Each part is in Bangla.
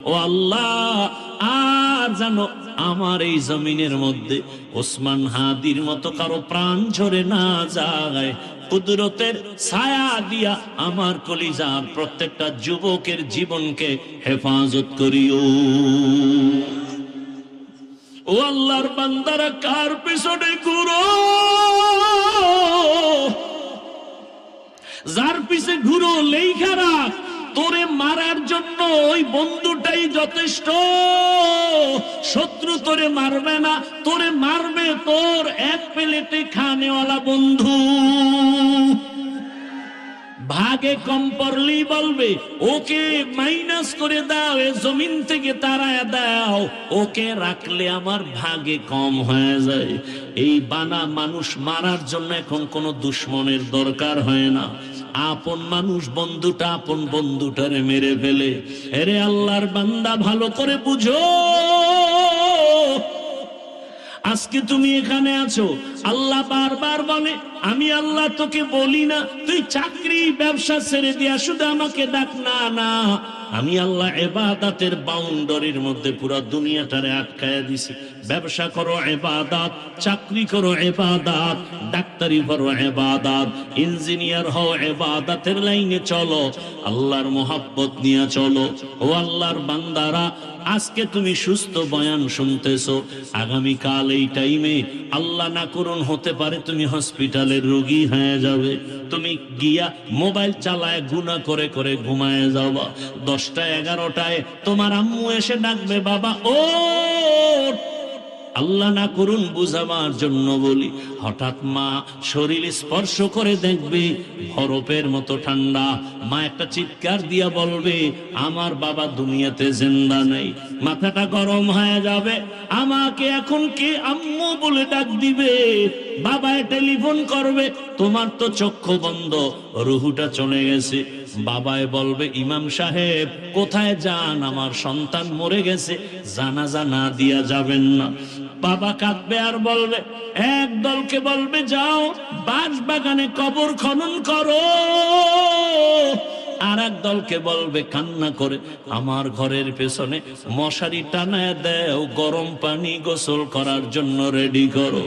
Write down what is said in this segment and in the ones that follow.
ও আল্লাহ, আর জানো আমার এই জমিনের মধ্যে ওসমান হাদির মতো কারো প্রাণ ঝরে না যায়। কুদরতের ছায়া দিয়া আমার কলিজার প্রত্যেকটা যুবকের জীবনকে হেফাজত করিও। ও আল্লাহর বান্দারা, কার পেছনে ঘুরো? যার পিছে ঘুরো লেখা রাখ, তোরে মারার জন্য ওই বন্ধুটাই যথেষ্ট। শত্রু তোরে মারবে না, তোরে মারবে তোর এক প্লেটে খানেওয়ালা বন্ধু। ভাগে কম পড়লেই বলবে ওকে মাইনাস করে দাও, এ জমিন থেকে তাড়ায় দাও, ওকে রাখলে আমার ভাগে কম হয়ে যায়। এই বানা মানুষ মারার জন্য এখন কোনো দুশ্মনের দরকার হয় না। আপন মানুষ বন্ধুটা আপন বন্ধুটারে মেরে ফেলে। এরে আল্লাহর বান্দা, ভালো করে বুঝো, আজকে তুমি এখানে আছো, আল্লাহ বারবার বলে আমি আল্লাহ তোকে বলি না তুই চাকরি ব্যবসা ছেড়ে দিয়া শুধু আমাকে ডাক না। না, আমি আল্লাহ ইবাদতের বাউন্ডারির মধ্যে পুরো দুনিয়াটারে আটকায়া দিছি। ব্যবসা করো ইবাদত, চাকরি করো ইবাদত, ডাক্তারি করো ইবাদত, ইঞ্জিনিয়ার হও ইবাদতের লাইনে চলো, আল্লাহর মোহাব্বত নিয়ে চলো। ও আল্লাহর বান্দারা, আজকে তুমি সুস্থ বয়ান শুনতেছো, আগামী কাল এই টাইমে আল্লাহ না করুন হতে পারে তুমি হসপিটালের রোগী হয়ে যাবে। তুমি গিয়া মোবাইল চালায় গুনাহ করে করে ঘুমায় যাবা। 10টা 11টায় তোমার আম্মু এসে ডাকবে, বাবা ও। আল্লাহ না করুন বুঝাবার জন্য বলি, হঠাৎ মা শরীর স্পর্শ করে দেখবে বরফের মতো ঠান্ডা। মা একটা চিৎকার দিয়া বলবে আমার বাবা দুনিয়াতে জিন্দা নেই। মাথাটা গরম হয়ে যাবে, আমাকে এখন কে আম্মু বলে ডাক দিবে। বাবায় টেলিফোন করবে, তোমার তো চক্ষু বন্ধ, রুহুটা চলে গেছে। বাবায় বলবে ইমাম সাহেব কোথায় যান, আমার সন্তান মরে গেছে, জানাজা না দিয়া যাবেন না। বাবা কাঁদবে আর বলবে, এক দলকে বলবে যাও বাঁশ বাগানে কবর খনন করো, আর এক দলকে বলবে কান্না করে আমার ঘরের পেছনে মশারি টানায় দেও, গরম পানি গোসল করার জন্য রেডি করো।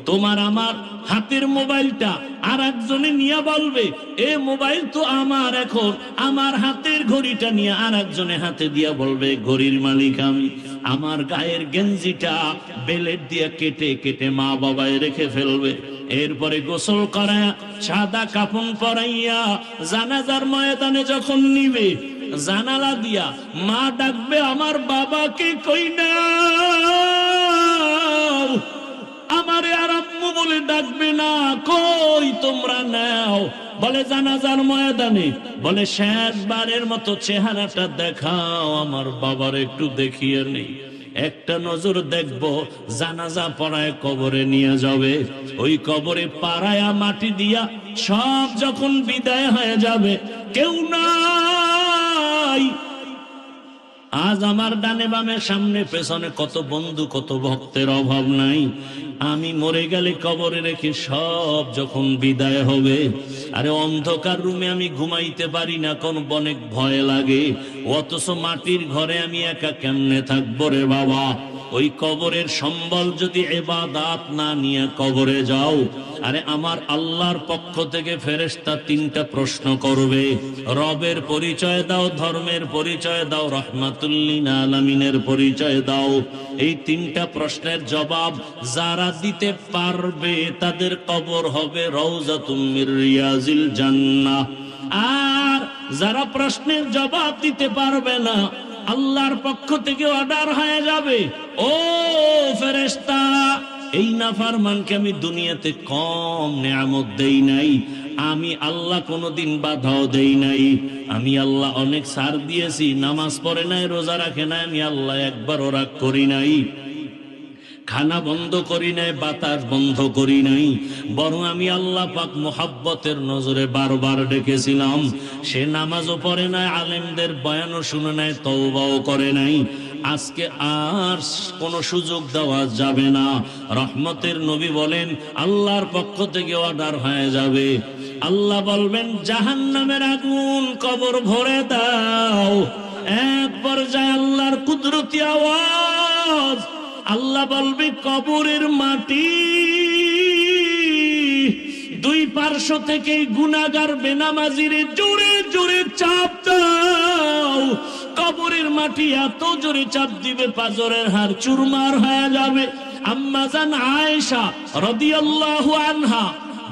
তোমার আমার হাতের মোবাইলটা আর একজনে নিয়ে বলবে এ মোবাইল তো আমার, এখন আমার হাতের ঘড়িটা নিয়ে আর একজনে হাতে দিয়া বলবে ঘড়ির মালিক আমি। আমার গায়ের গেঞ্জিটা বেলেট দিয়ে কেটে কেটে মা বাবায় রেখে ফেলবে। এরপরে গোসল করায়া সাদা কাফন পরাইয়া জানাজার ময়দানে যখন নিবে, জানালা দিয়া মা ডাকবে আমার বাবাকে কই না, আমারে আর আম্মু বলে ডাকবে না, কই তোমরা নাও। বলে জানাজার ময়দানে বলে শেষবারের মতো চেহারাটা দেখাও, আমার বাবার একটু দেখিয়ে নেই, একটা নজর দেখবো। জানাজা পড়ায় কবরে নিয়ে যাবে, ওই কবরে পাড়ায়া মাটি দিয়া সব যখন বিদায় হয়ে যাবে, কেউ নাই। আজ আমার ডানে বামে সামনে পেছনে কত বন্ধু কত ভক্তের অভাব নাই। আমি মরে গেলে কবরে রেখে সব যখন বিদায় হবে, আরে অন্ধকার রুমে আমি ঘুমাইতে পারি না, কোন অনেক ভয় লাগে, অথচ মাটির ঘরে আমি একা কেমনে থাকবো রে বাবা। ওই কবরের সম্বল যদি ইবাদত না নিয়ে কবরে যাও, আরে আমার আল্লাহর পক্ষ থেকে ফেরেশতা 3টা প্রশ্ন করবে, রবের পরিচয় দাও, ধর্মের পরিচয় দাও, রাহমাতুল লিল আলামিনের পরিচয় দাও। এই 3টা প্রশ্নের জবাব যারা দিতে পারবে তাদের কবর হবে রওজাতুম মির রিয়াজিল জান্নাহ। আর যারা প্রশ্নের জবাব দিতে পারবে না, আল্লাহর পক্ষ থেকে অর্ডার হয়ে যাবে, ও ফেরেশতা এই নাফরমানকে আমি দুনিয়াতে কম নেয়ামত দেই নাই, আমি আল্লাহ কোনোদিন বাধাও দেই নাই, আমি আল্লাহ অনেক ছাড় দিয়েছি, নামাজ পড়ে নাই, রোজা রাখে নাই, আমি আল্লাহ একবারও রাগ করি নাই, খানা বন্ধ করি নাই, বাতাস বন্ধ করি নাই, বরং আমি আল্লাহ পাক মোহাব্বতের নজরে বারবার ডেকেছিলাম। সে নামাজও পড়ে নাই, আলেমদের বয়ানও শুনে নাই, তওবাও করে নাই। আজকে আর কোনো সুযোগ দেওয়া যাবে না। রহমতের নবী বলেন আল্লাহর পক্ষ থেকে অর্ডার হয়ে যাবে, আল্লাহ বলবেন জাহান্নামের আগুন কবর ভরে দাও, এক পর্যায়ে আল্লাহর কুদরতি আওয়াজ, আল্লাহ বলবে কবরের মাটি দুই পার্শ্ব থেকে গুনাহগার বেনামাজিরে জোরে জোরে চাপ দাও। কবরের মাটি এত জোরে চাপ দিবে পাজরের হাড় চুরমার হয়ে যাবে। আম্মা জান আয়েশা রাদিয়াল্লাহু আনহা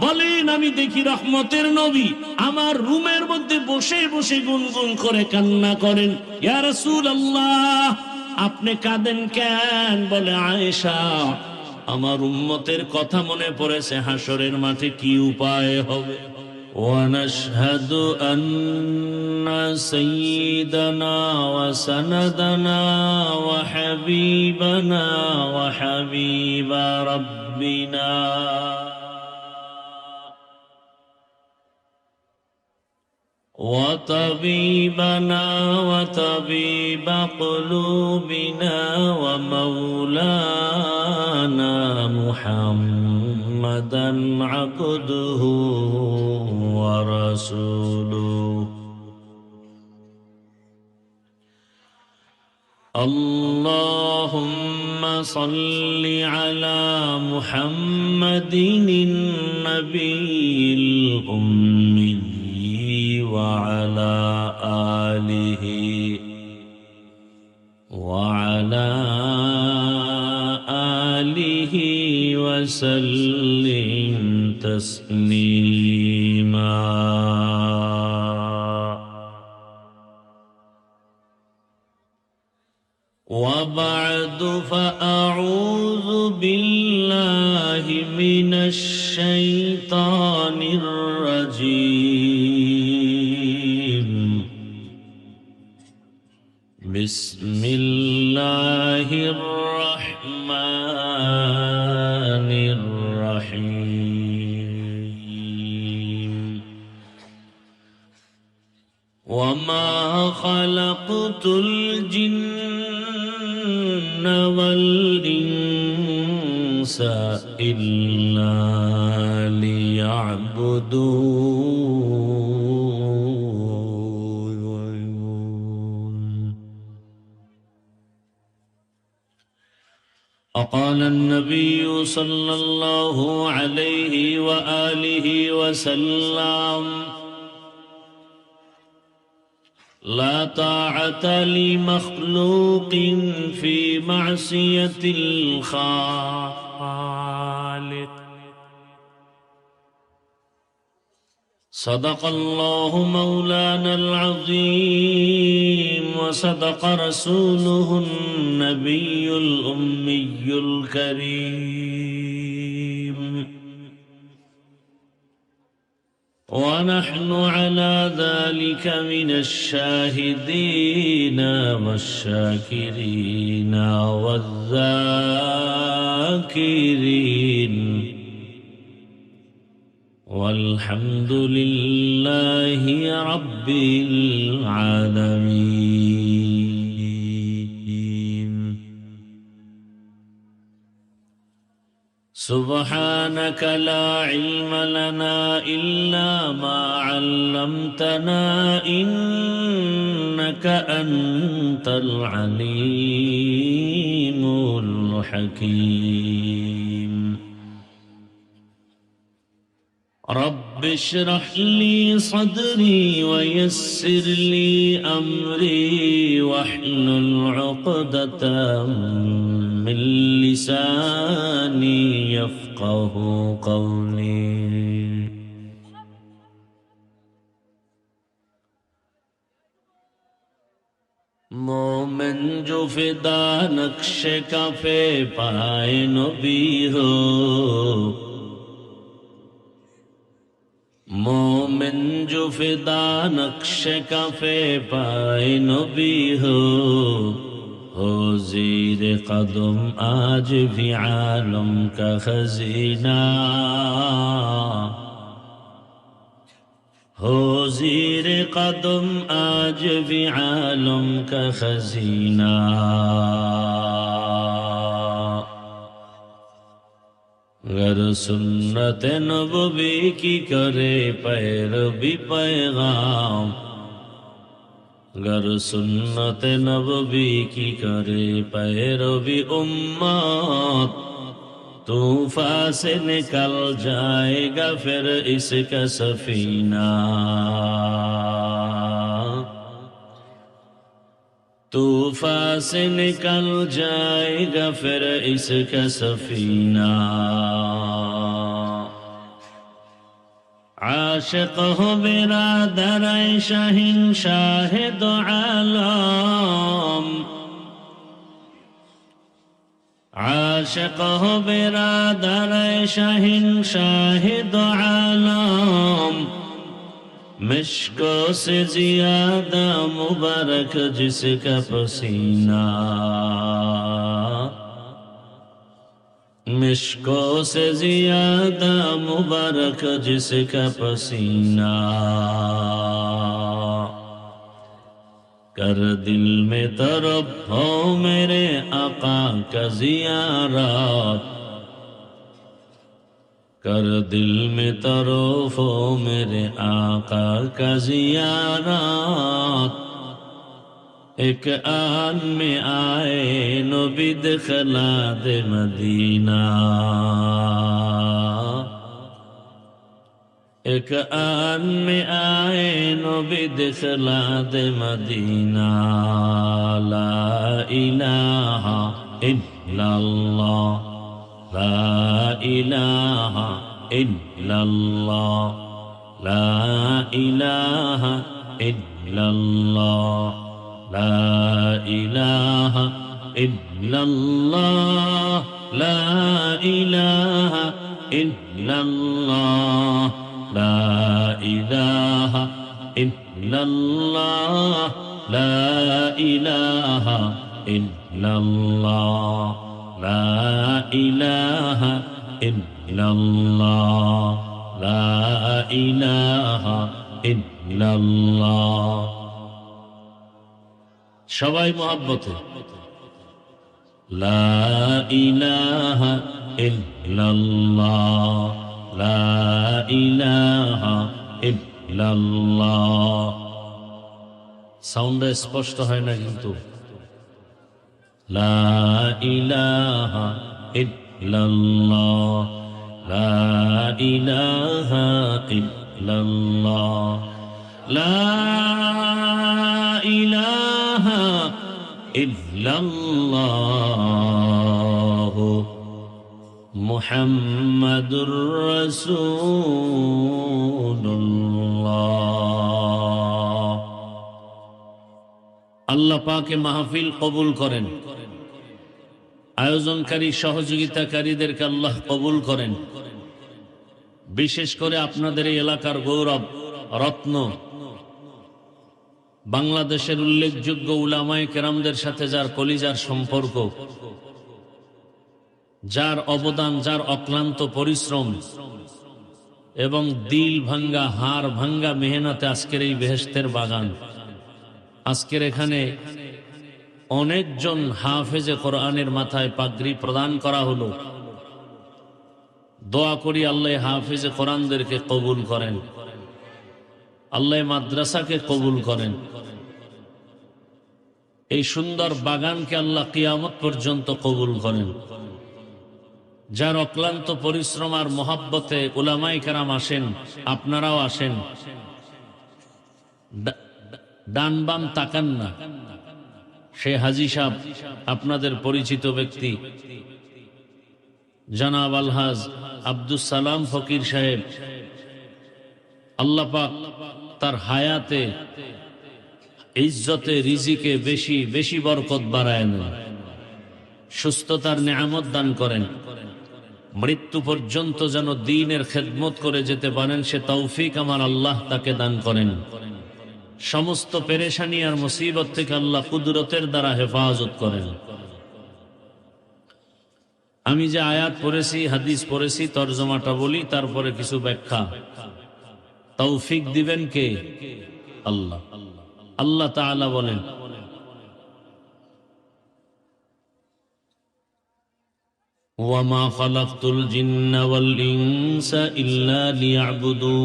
বলেন, আমি দেখি রহমতের নবী আমার রুমের মধ্যে বসে বসে গুনগুন করে কান্না করেন। ইয়া রাসূলুল্লাহ, আপনি কাঁদেন কেন? বলে, আয়েশা, আমার উম্মতের কথা মনে পড়েছে, হাসরের মাঠে কি উপায় হবে। ونشهد أن سيدنا وسندنا وحبيبنا وحبيب ربنا وطبيبنا وطبيب قلوبنا ومولانا محمدا عبده ورسوله اللهم صل على محمد النبي الأمي وعلى آله وسلم تسليما وبعد فأعوذ بالله من الشيطان الرجيم بسم الله الرحمن الرحيم وما خلقت الجن والإنس إلا ليعبدون. وقال النبي صلى الله عليه وآله وسلم لا طاعة لمخلوق في معصية الخالق. صدق الله مولانا العظيم وصدق رسوله النبي الأمي الكريم ونحن على ذلك من الشاهدين والشاكرين والذاكرين والحمد لله رب العالمين. سبحانك لا علم لنا إلا ما علمتنا إنك أنت العليم الحكيم. رب اشرح لي صدري ويسر لي أمري واحلل عقدة من لساني يفقه قولي. मोमिन जो फिदा नक्श कफे पाए नबी हो, मोमिन जो फिदा नक्श कफे पाए नबी हो ज़ीर कदम आज भी आलम का खजीना, हो ज़ीर कदम आज भी आलम का खजीना. गर सुन्नत नबवी की करे पैरवी पैगाम, गर सुन्नत नबवी की करे पैरवी उम्मत, तूफान से निकल जाएगा फिर इसका सफीना, तूफान से निकल जाएगा फिर इसका सफीना। आशिक हो बिरादर शाहिन शाहिद आलम, आशिक हो बिरादर शाहिन शाहिद आलम, मिश्को से जियादा मुबारक जिसका पसीना, मिश्को से जियादा मुबारक जिसका पसीना। कर दिल में तरफ हो मेरे आका का ज़ियारत, कर दिल में तरफ हो मेरे आका का ज़ियारत। एक आन में आए नबी दिखला दे मदीना, एक आन में आए नबी दिखला दे मदीना। ला इलाहा इल्लल्लाह, ला इलाहा इल्लल्लाह, ला इलाहा इल्लल्लाह, ला इलाहा इल्लल्लाह, ला इलाहा इल्लल्लाह, ला इलाहा इल्लल्लाह, ला इलाहा इल्लल्लाह, ला इलाहा इल्लल्लाह, ला इलाहा इल्लल्लाহ। সবাই মহব্বতে লা ইলাহা ইল্লাল্লাহ, লা ইলাহা ইল্লাল্লাহ। সাউন্ড স্পষ্ট হয় না কিন্তু লা ইলাহা ইল্লাল্লাহ, লা ইলাহা ইল্লাল্লাহ, লা ইলাহা ইল্লাল্লাহ মুহাম্মাদুর রাসূলুল্লাহ। আল্লাহ পাকে মাহফিল কবুল করেন, আয়োজনকারী সহযোগিতাকারীদেরকে আল্লাহ কবুল করেন। বিশেষ করে আপনাদের এই এলাকার গৌরব রত্ন, বাংলাদেশের উল্লেখযোগ্য উলামায়ে কেরামদের সাথে যার কলিজার সম্পর্ক, যার অবদান, যার অক্লান্ত পরিশ্রম এবং দিল ভাঙ্গা হাড় ভাঙ্গা মেহনতে আজকের এই বেহেশতের বাগান। আজকের এখানে অনেকজন হাফেজে কোরআনের মাথায় পাগড়ি প্রদান করা হলো। দোয়া করি আল্লাহ হাফেজে কোরআনদেরকে কবুল করেন, আল্লাহ মাদ্রাসাকে কবুল করেন। এই সুন্দর বাগানকে আল্লাহ কিয়ামত পর্যন্ত কবুল করেন। যার অক্লান্ত পরিশ্রম আর মহাব্বতে উলামায়ে কেরাম আসেন, আপনারাও আসেন। ডান বাম তাকান না। সে হাজী সাহেব, আপনাদের পরিচিত ব্যক্তি জনাব আলহাজ আব্দুস সালাম ফকির সাহেব, আল্লাহ পাক তার হায়াতে ইজ্জতে রিজিকে বেশি বেশি বরকত বাড়ায় নেন, সুস্থতার নেয়ামত দান করেন। মৃত্যু পর্যন্ত যেন দ্বীনের খেদমত করে যেতে পারেন সে তৌফিক আমার আল্লাহ তাকে দান করেন। সমস্ত পেরেশানি আর মুসিবত থেকে আল্লাহ কুদরতের দ্বারা হেফাজত করেন। আমি যে আয়াত পড়েছি, হাদিস পড়েছি, তরজমাটা বলি, তারপরে কিছু ব্যাখ্যা। তৌফিক দিবেন কে? আল্লাহ। আল্লাহ তাআলা বলেন, ওয়ামা খালাকতুল জিন্না ওয়াল ইনসা ইল্লা লিয়াবুদুন।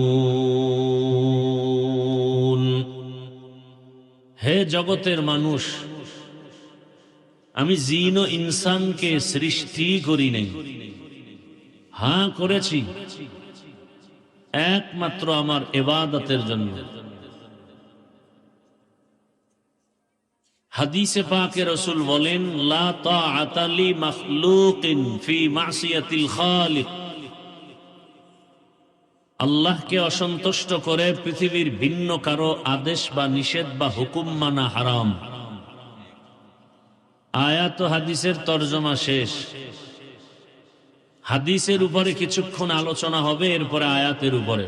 হে জগতের মানুষ, আমি জিন ও ইনসানকে সৃষ্টি করি নাই, হ্যাঁ করেছি একমাত্র আমার ইবাদতের জন্য। হাদিসে পাকে রাসূল বলেন, লা তাআতা লি মাখলুকিন ফি মাসিয়াতিল খালিক। আল্লাহকে অসন্তুষ্ট করে পৃথিবীর ভিন্ন কারো আদেশ বা নিষেধ বা হুকুম মানা হারাম। আয়াত ও হাদিসের তরজমা শেষ। হাদিসের উপরে কিছুক্ষণ আলোচনা হবে, এরপরে আয়াতের উপরে।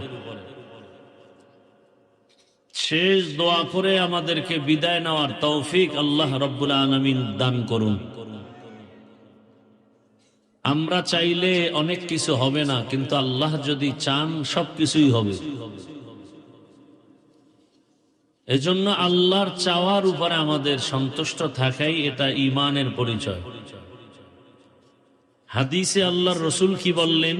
শেষ দোয়া করে আমাদেরকে বিদায় নেওয়ার তৌফিক আল্লাহ রাব্বুল আলামিন দান করুন। আমরা চাইলে অনেক কিছু হবে না, কিন্তু আল্লাহ যদি চান সবকিছুই হবে। এজন্য আল্লাহর চাওয়ার উপরে আমাদের সন্তুষ্ট থাকাই এটা ঈমানের পরিচয়। হাদিসে আল্লাহর রাসূল কি বললেন,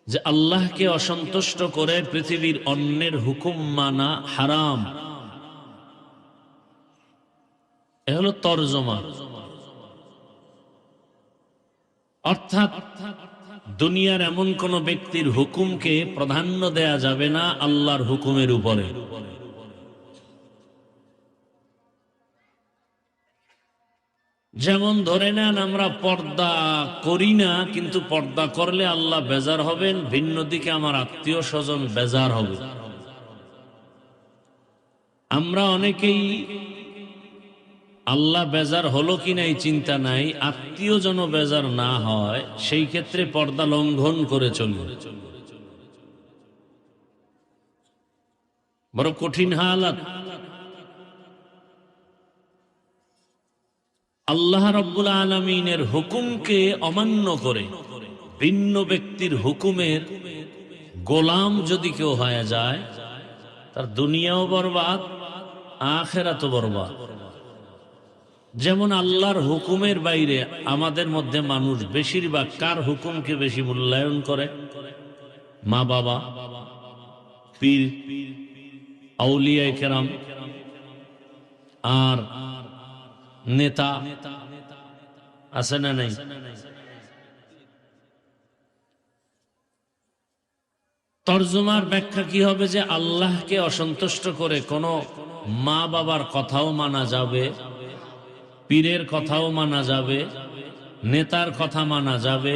যে আল্লাহকে অসন্তুষ্ট করে পৃথিবীর অন্যের হুকুম মানা হারাম। এ হলো তরজমা। অর্থাৎ দুনিয়ার এমন কোন ব্যক্তির হুকুমকে প্রাধান্য দেয়া যাবে না আল্লাহর হুকুমের উপরে। যেমন ধরে নেন, আমরা পর্দা করি না, কিন্তু পর্দা করলে আল্লাহ বেজার হবেন, ভিন্ন দিকে আমার আত্মীয় স্বজন বেজার হবে। আমরা অনেকেই আল্লাহ বেজার হলো কিনা এই চিন্তা নাই, আত্মীয় যেন বেজার না হয় সেই ক্ষেত্রে পর্দা লঙ্ঘন করে চলি। বড় কঠিন হালাত। আল্লাহ রাব্বুল আলামিনের হুকুমকে অমান্য করে ভিন্ন ব্যক্তির হুকুমের গোলাম যদি কেউ হয়ে যায়, তার দুনিয়াও বরবাদ, আখিরাতও বরবাদ। যেমন আল্লাহর হুকুমের বাইরে আমাদের মধ্যে মানুষ বেশিরভাগ কার হুকুমকে বেশি মূল্যায়ন করে? মা বাবা, পীর, আউলিয়া কেরাম, আর নেতা আছে না নাই? তরজমার ব্যাখ্যা কি হবে, যে আল্লাহকে অসন্তুষ্ট করে কোন মা বাবার কথাও মানা যাবে, পীরের কথাও মানা যাবে, নেতার কথা মানা যাবে,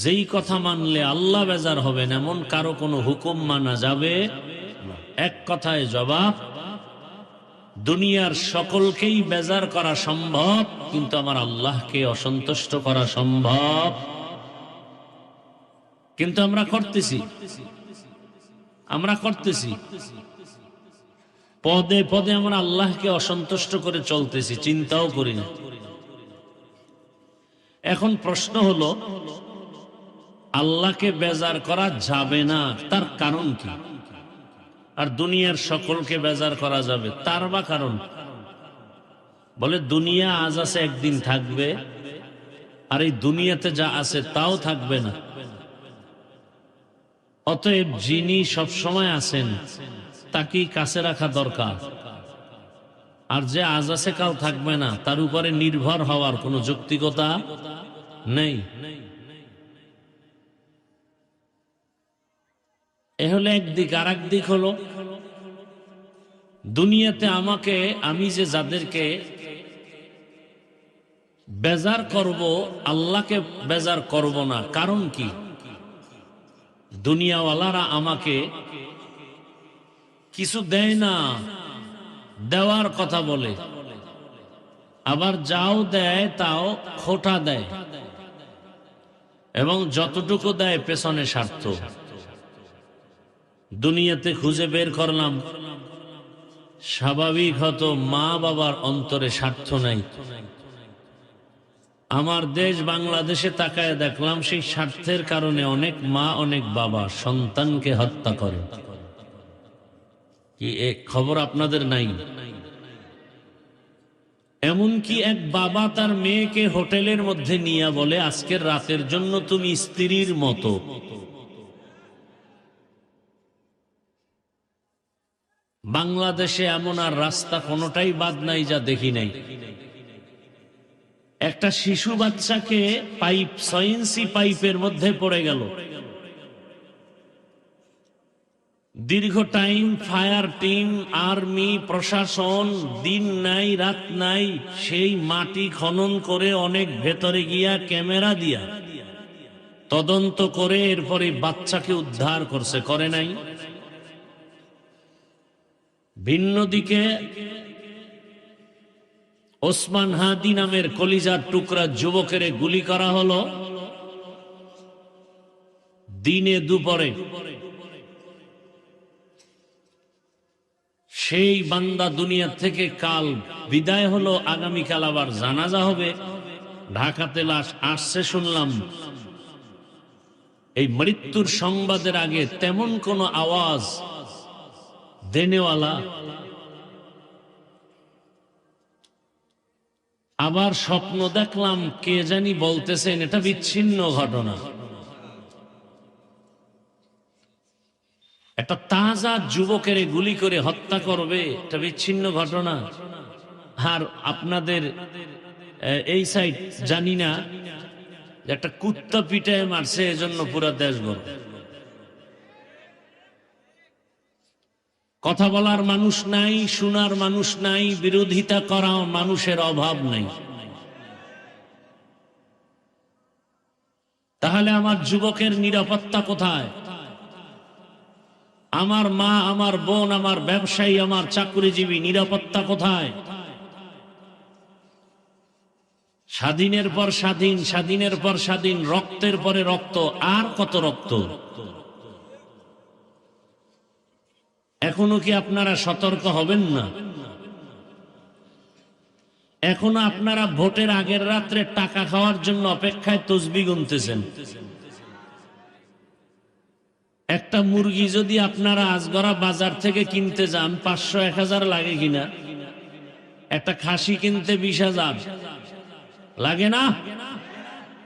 যেই কথা মানলে আল্লাহ বেজার হবেন এমন কারো কোনো হুকুম মানা যাবে। এক কথায় জবাব, দুনিয়ার সকলকেই বেজার করা সম্ভব, কিন্তু আমার আল্লাহকে অসন্তুষ্ট করা সম্ভব। কিন্তু আমরা করতেছি পদে পদে আমরা আল্লাহকে অসন্তুষ্ট করে চলতেছি, চিন্তাও করি না। এখন প্রশ্ন হলো, আল্লাহকে বেজার করা যাবে না, তার কারণ কি? আর দুনিয়ার সকলকে বেজার করা যাবে, তার বা কারণ? বলে দুনিয়া আজ আছে একদিন থাকবে, আর এই দুনিয়াতে যা আছে তাও থাকবে না। অতএব যিনি সবসময় আছেন তাকেই কাছে রাখা দরকার। আর যে আজ আছে কাল থাকবে না, তার উপরে নির্ভর হওয়ার কোনো যৌক্তিকতা নেই। এ হলো একদিক। আর এক দিক হলো, দুনিয়াতে আমি যে যাদেরকে বেজার করব, আল্লাহকে বেজার করব না। কারণ কি? দুনিয়াওয়ালারা আমাকে কিছু দেয় না, দেওয়ার কথা বলে, আবার যাও দেয় তাও খোটা দেয়, এবং যতটুকু দেয় পেছনে স্বার্থ। দুনিয়াতে খুঁজে বের করলাম, স্বাভাবিক হতো মা বাবার অন্তরে স্বার্থ নাই। আমার দেশ বাংলাদেশে তাকায় দেখলাম, সেই স্বার্থের কারণে অনেক মা অনেক বাবা সন্তানকে হত্যা করে। কি এক খবর আপনাদের নাই? এমনকি এক বাবা তার মেয়েকে হোটেলের মধ্যে নিয়ে বলে, আজকের রাতের জন্য তুমি স্ত্রীর মতো। বাংলাদেশে এমন আর রাস্তা কোনোটাই বাদ নাই যা দেখি নাই। একটা শিশু বাচ্চাকে 6 ইঞ্চি পাইপের মধ্যে পড়ে গেল। দীর্ঘ টাইম ফায়ার টিম, আর্মি, প্রশাসন দিন নাই রাত নাই সেই মাটি খনন করে অনেক ভেতরে গিয়া ক্যামেরা দিয়া তদন্ত করে এরপরে বাচ্চাকে উদ্ধার করছে, করে নাই? ভিন্ন দিকে ওসমান হাদি নামের কলিজার টুকরা যুবকের গুলি করা হলো দিনে দুপুরে। সেই বান্দা দুনিয়া থেকে কাল বিদায় হলো, আগামীকাল আবার জানাজা হবে। ঢাকাতে লাশ আসছে শুনলাম। এই মৃত্যুর সংবাদের আগে তেমন কোনো আওয়াজ দেনেওয়ালা। আবার স্বপ্ন দেখলাম কে জানি বলতেছেন এটা বিচ্ছিন্ন ঘটনা। একটা তাজা যুবকের গুলি করে হত্যা করবে, এটা বিচ্ছিন্ন ঘটনা। আর আপনাদের এই সাইড জানি না, একটা কুত্তা পিটায় মারছে এজন্য পুরা দেশ গরম। কথা বলার মানুষ নাই, শোনার মানুষ নাই, বিরোধিতা করা মানুষের অভাব নাই। তাহলে আমার যুবকের নিরাপত্তা কোথায়? আমার মা, আমার বোন, আমার ব্যবসায়ী, আমার চাকরিজীবী নিরাপত্তা কোথায়? স্বাধীনের পর স্বাধীন, স্বাধীনের পর স্বাধীন, রক্তের পরে রক্ত, আর কত রক্ত? এখনো কি আপনারা সতর্ক হবেন না? এখনো আপনারা ভোটের আগের রাত্রে টাকা খাওয়ার জন্য অপেক্ষায় তসবিহ গুনতেছেন। একটা মুরগি যদি আপনারা আজগরা বাজার থেকে কিনতে যান 500-1000 লাগে কিনা? একটা খাসি কিনতে 20,000 লাগে না?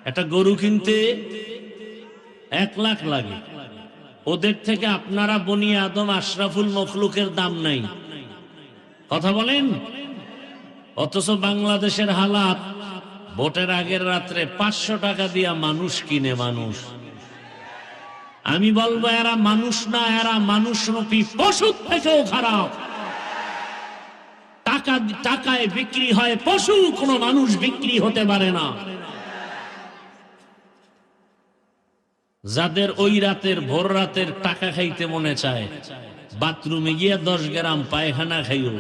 একটা গরু কিনতে 1 লাখ লাগে। ওদের থেকে আপনারা বনি আদম আশরাফুল মখলুকের দাম নাই। কথা বলেন। অথচ বাংলাদেশের হালাত, ভোটের আগের রাত্রে 500 টাকা দিয়া মানুষ কিনে মানুষ। আমি বলবো এরা মানুষ না, এরা মানুষরূপী পশুর থেকেও খারাপ। টাকায় বিক্রি হয় পশু, কোনো মানুষ বিক্রি হতে পারে না। যাদের ওই রাতের ভোর রাতের টাকা খাইতে মনে চায়, বাথরুমে গিয়ে 10 গ্রাম পায়খানা খাইও।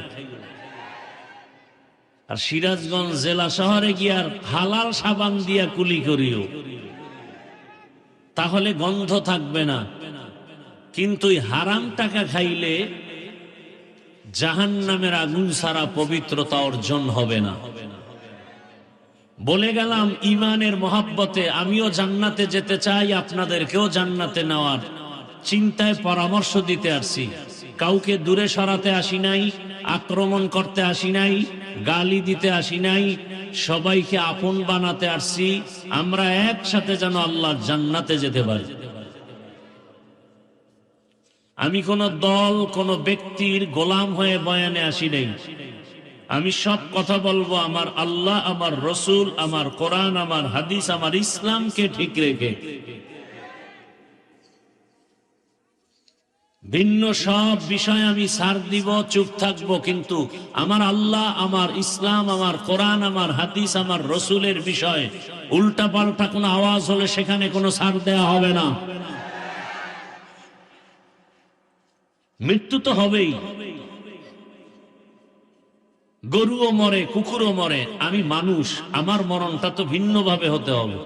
আর সিরাজগঞ্জ জেলা শহরে গিয়ে হালাল সাবান দিয়া কুলি করিও, তাহলে গন্ধ থাকবে না। কিন্তু হারাম টাকা খাইলে জাহান্নামের আগুন ছাড়া পবিত্রতা অর্জন হবে না। বলে গেলাম ইমানের মহাব্বতে আমিও জান্নাতে যেতে চাই, আপনাদেরকেও জান্নাতে নেওয়ার চিন্তায় পরামর্শ দিতে আসছি। কাউকে দূরে সরাতে আসি নাই, আক্রমণ করতে আসি নাই, গালি দিতে আসি নাই, সবাইকে আপন বানাতে আসছি। আমরা একসাথে যেন আল্লাহর জান্নাতে যেতে পারি। আমি কোন দল, কোন ব্যক্তির গোলাম হয়ে বয়ানে আসি নাই। আমি সব কথা বলবো আমার আল্লাহ, আমার রসুল, আমার কোরআন, আমার হাদিস, আমার ইসলামকে ঠিক রেখে। ভিন্ন সব বিষয় আমি ছাড় দিব, চুপ থাকবো, কিন্তু আমার আল্লাহ, আমার ইসলাম, আমার কোরআন, আমার হাদিস, আমার রসুলের বিষয় উল্টা পাল্টা কোনো আওয়াজ হলে সেখানে কোনো ছাড় দেয়া হবে না। মৃত্যু তো হবেই, গরুও মরে, কুকুরও মরে, আমি মানুষ, আমার মরণটা তো ভিন্নভাবে হতে হবে।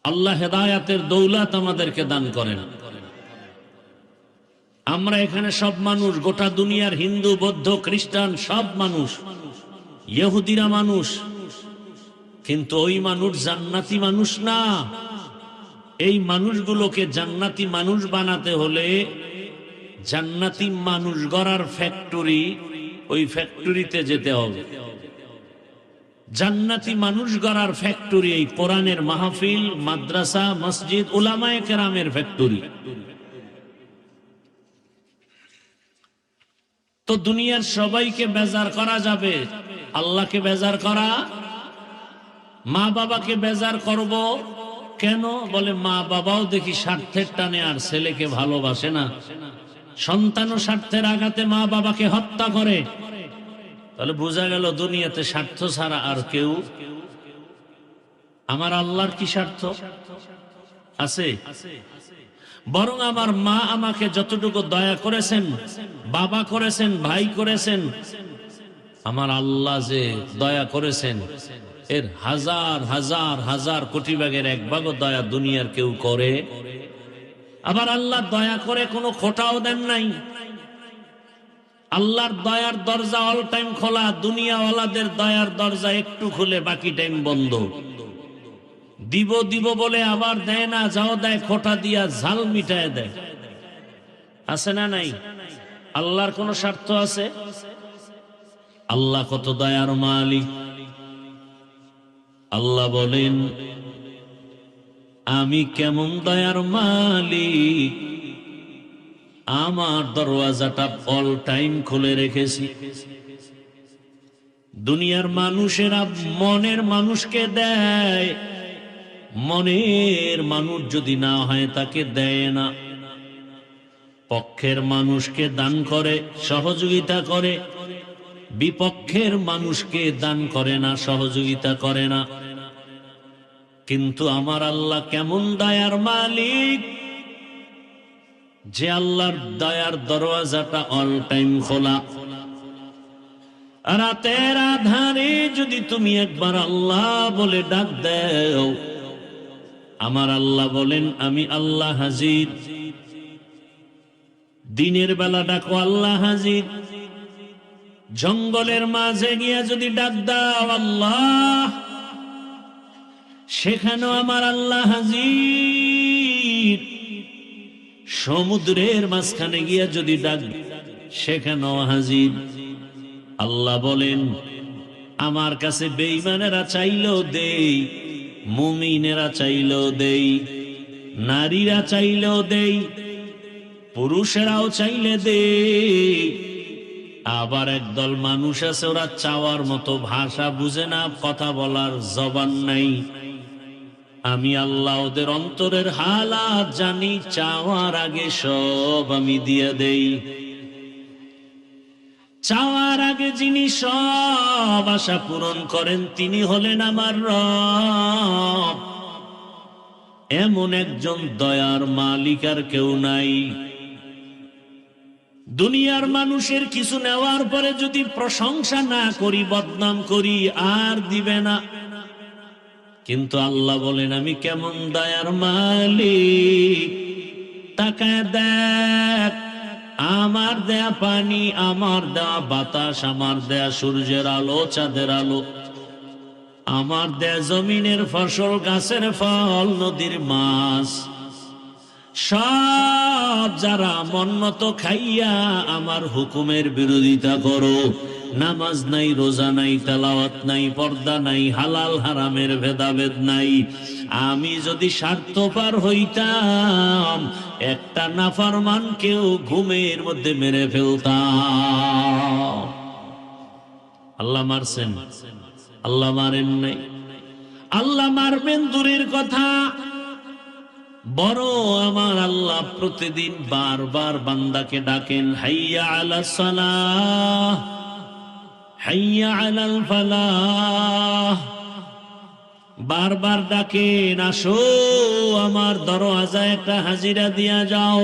আল্লাহ হেদায়াতের দৌলত আমাদেরকে দান করেন। আমরা এখানে সব মানুষ, গোটা দুনিয়ার হিন্দু, বৌদ্ধ, খ্রিস্টান সব মানুষ, ইহুদিরা মানুষ, কিন্তু ওই মানুষ জান্নাতি মানুষ না। এই মানুষগুলোকে জান্নাতি মানুষ বানাতে হলে জান্নাতি মানুষ গড়ার ফ্যাক্টরি, ওই ফ্যাক্টরিতে যেতে হবে। জান্নাতি মানুষ গড়ার ফ্যাক্টরি এই কোরআনের মাহফিল, মাদ্রাসা, মসজিদ, উলামায়ে কেরামের ফ্যাক্টরি। তো দুনিয়ার সবাইকে বেজার করা যাবে, আল্লাহকে বেজার করা? মা বাবাকে বেজার করব কেন? বলে মা বাবাও দেখি স্বার্থের টানে আর ছেলেকে ভালোবাসে না, সন্তানও স্বার্থের আঘাতে মা বাবাকে হত্যা করে। তাহলে বোঝা গেল দুনিয়াতে স্বার্থ ছাড়া আর কেউ। আমার আল্লাহর কি স্বার্থ আছে? বরং আমার মা আমাকে যতটুকু দয়া করেছেন, বাবা করেছেন, ভাই করেছেন, আমার আল্লাহ যে দয়া করেছেন এর হাজার হাজার হাজার কোটি ভাগের এক ভাগও দয়া দুনিয়ার কেউ করে? আবার আল্লাহ দয়া করে কোনো খোটাও দেন নাই। আল্লাহর দয়ার দরজা অল টাইম খোলা, দুনিয়াওয়ালাদের দয়ার দরজা একটু খুলে বাকি টাইম বন্ধ। দিব দিব বলে আবার দেয় না, যাও দেয় খোটা দিয়া ঝাল মিটায় দেয়। আছে না নাই? আল্লাহর কোন স্বার্থ আছে? আল্লাহ কত দয়ার মালিক। আল্লাহ বলেন আমি কেমন দয়ার মালিক, আমার দরওয়াজাটা অল টাইম খুলে রেখেছি। দুনিয়ার মানুষেরা মনের মানুষকে দেয়, মনের মানুষ যদি না হয় তাকে দেয় না। পক্ষের মানুষকে দান করে, সহযোগিতা করে, বিপক্ষের মানুষকে দান করে না, সহযোগিতা করে না। কিন্তু আমার আল্লাহ কেমন দয়ার মালিক, যে আল্লাহর দয়ার দরওয়াজাটা অল টাইম খোলা। রাতের আধারে যদি তুমি একবার আল্লাহ বলে ডাক দাও, আমার আল্লাহ বলেন আমি আল্লাহ হাজির। দিনের বেলা ডাকো আল্লাহ হাজির। জঙ্গলের মাঝে গিয়া যদি ডাক দাও আল্লাহ, সেখানেও আমার আল্লাহ হাজির। সমুদ্রের মাঝখানে গিয়া যদি ডাক, সেখানেও হাজির। আল্লাহ বলেন আমার কাছে বেঈমানেরা চাইলেও দেই, মুমিনেরা চাইলেও দেই, নারীরা চাইলেও দেই, পুরুষেরাও চাইলে দেই। আবার একদল মানুষ আছে ওরা চাওয়ার মতো ভাষা বুঝে না, কথা বলার জবান নাই। আমি আল্লাহ ওদের অন্তরের হালাত জানি, চাওয়ার আগে সব আমি দিয়ে দেই। চাওয়ার আগে যিনি সব আশা পূরণ করেন তিনি হলেন আমার রব। এমন একজন দয়ার মালিক আর কেউ নাই। দুনিয়ার মানুষের কিছু নেওয়ার পরে যদি প্রশংসা না করি, বদনাম করি, আর দিবে না। কিন্তু আল্লাহ বলেন আমি কেমন দয়ার মালিক, তাকায় দেখ আমার দেয়া পানি, আমার দেয়া বাতাস, আমার দেয়া সূর্যের আলো, চাঁদের আলো, আমার দেয়া জমিনের ফসল, গাছের ফল, নদীর মাছ, সব যারা মন মতো খাইয়া আমার হুকুমের বিরোধিতা করো, নামাজ নাই, রোজা নাই, তেলাওয়াত নাই, পর্দা নাই, হালাল হারামের ভেদাভেদ নাই, আমি যদি স্বার্থপর হইতাম একটা নাফরমানকেও ঘুমের মধ্যে মেরে ফেলতাম। আল্লাহ মারছেন? আল্লাহ মারেন নাই। আল্লাহ মারবেন দূরের কথা, বড় আমার আল্লাহ প্রতিদিন বারবার বান্দাকে ডাকেন, হাইয়া আলাস সালাহ, হাইয়া আলাল ফালাহ। বারবার ডাকেন, আসো আমার দরওয়াজায় একটা হাজিরা দিয়া যাও।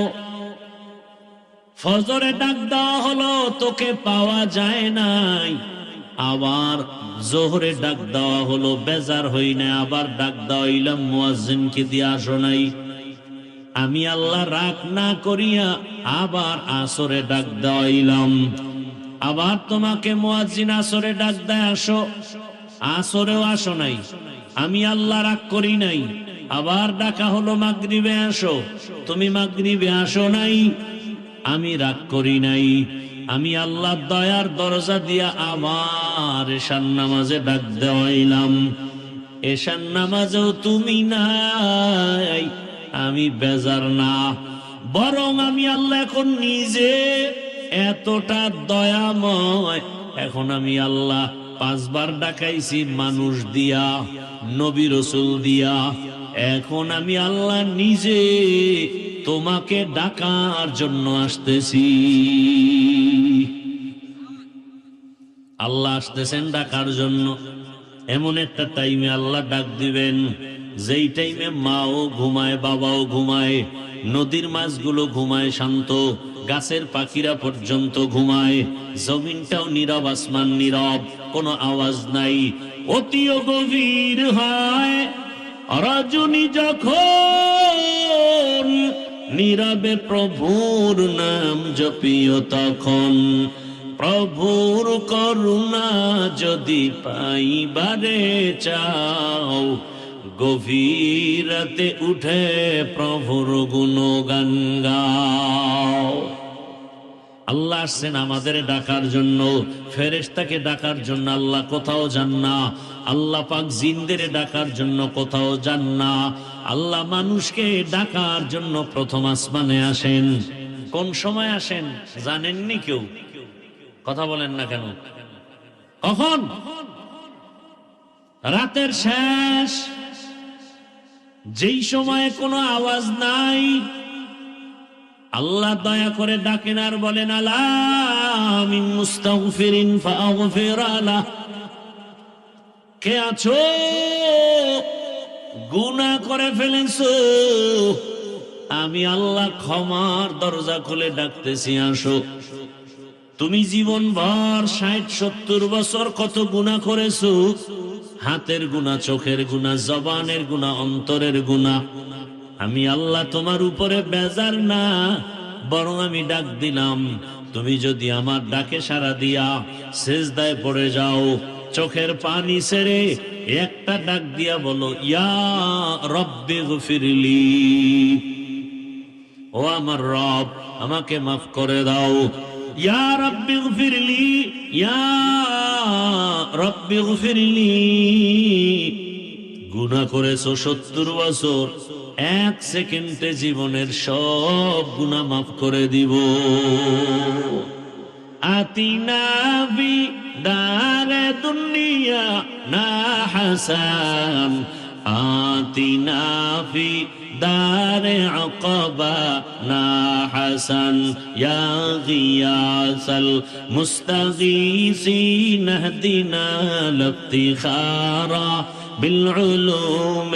ফজরে ডাক দেওয়া হলো, তোকে পাওয়া যায় নাই। আবার জোহরে ডাক দেওয়া হলো, বেজার হই না, আবার ডাক দেওয়াইলাম মুয়াজ্জিনকে দিয়ে আসো নাই। আমি আল্লাহ রাগ না করিয়া আবার আসরে ডাক দেওয়াইলাম। আবার তোমাকে মুয়াজ্জিন আসরে ডাক দেয়, আসো, আসরেও আসো নাই। আমি আল্লাহ রাগ করি নাই। আবার ডাকা হলো মাগরিবে, আসো, তুমি মাগরিবে আসো নাই। আমি রাগ করি নাই। আমি আল্লাহ দয়ার দরজা দিয়া আবার এশার নামাজে ডাক দেওয়াইলাম। এশার নামাজেও তুমি নাই। আমি বেজার না, বরং আমি আল্লাহ এখন নিজে এতটা দয়াময়। এখন আমি আল্লাহ 5 বার ডাকাইছি মানুষ দিয়া, নবী রাসূল দিয়া, এখন আমি আল্লাহ নিজে তোমাকে ডাকার জন্য আসতেছি। আল্লাহ আসতেছেন ডাকার জন্য। এমন একটা টাইমে আল্লাহ ডাক দিবেন যেই টাইমে মাও ঘুমায়, বাবাও ঘুমায়, নদীর মাছগুলো ঘুমায় শান্ত, গাছের পাখিরা পর্যন্ত ঘুমায়, জমিনটাও নীরব, আসমান নীরব, কোনো আওয়াজ নাই। অতিও গভীর হয় রজনী যখন, নীরবে প্রভুর নাম জপিও তখন। প্রভুর করুণা যদি পাইবারে চাও, গভীর রাতে উঠে প্রভুর গুণগান গাও। আল্লাহ আসছেন আমাদের ডাকার জন্য, ফেরেশতাকে ডাকার জন্য আল্লাহ কোথাও যান না। আল্লাহ পাক জিনদের ডাকার জন্য কোথাও যান না। আল্লাহ মানুষকে ডাকার জন্য প্রথম আসমানে আসেন। কোন সময় আসেন জানেননি কেউ? কথা বলেন না কেন? কখন? রাতের শেষ, যেই সময়ে কোনো আওয়াজ নাই। আল্লাহ দয়া করে ডাকেন আর বলেন, আলা মিন মুস্তাগফিরিন ফাগফির লাহ। কে আছো? গুনাহ করে ফেলেছো, আমি আল্লাহ ক্ষমার দরজা খুলে ডাকতেছি, আসো। তুমি জীবন ভর 60-70 বছর কত গুনাহ করেছো, হাতের গুনাহ, চোখের গুনাহ, জবানের গুনাহ, অন্তরের গুনাহ। আমি আল্লাহ তোমার উপরে বেজার না, বরং আমি ডাক দিলাম। তুমি যদি আমার ডাকে সাড়া দিয়া সিজদায় পড়ে যাও, চোখের পানি ছেড়ে একটা ডাক দিয়া বলো, ইয়া রব্বি গফিরলি, ও আমার রব আমাকে মাফ করে দাও। ইয়া রব্বি গফিরলি, ইয়া রব্বি গফিরলি। গুনাহ করেছো 70 বছর, 1 সেকেন্ডে জীবনের সব গুনাহ মাফ করে দিব। আতিনা বি দারে দুনিয়া না হাসান, আতিনা ফি দারে আকাবা না হাসান, ইয়া গিয়াসাল মুস্তাগীসিন ইহদিনা লিফতিখারা بالعلوم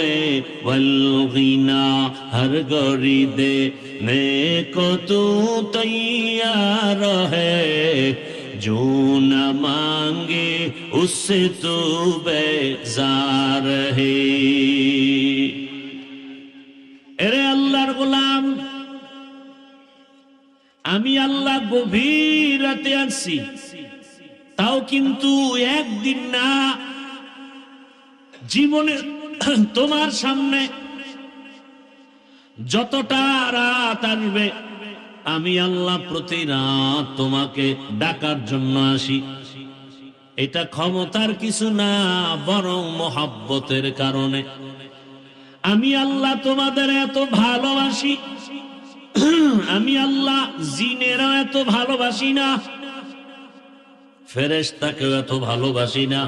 والغنا। ہر گوری دینے کو تو تیار ہے، جو نہ مانگے اس سے تو بیزار ہے۔ এরে আল্লাহর গোলাম, আমি আল্লাহ গভীর রাতে আসছি, তাও কিন্তু একদিন না, জীবনে তোমার সামনে যতটা রাত আসবে, আমি আল্লাহ প্রতি রাত তোমাকে ডাকার জন্য আসি। এটা ক্ষমতার কিছু না, বরং মহব্বতের কারণে। আমি আল্লাহ তোমাদের এত ভালোবাসি, আমি আল্লাহ জিনেরও এত ভালোবাসি না, ফেরেশতাকেও এত ভালোবাসি না।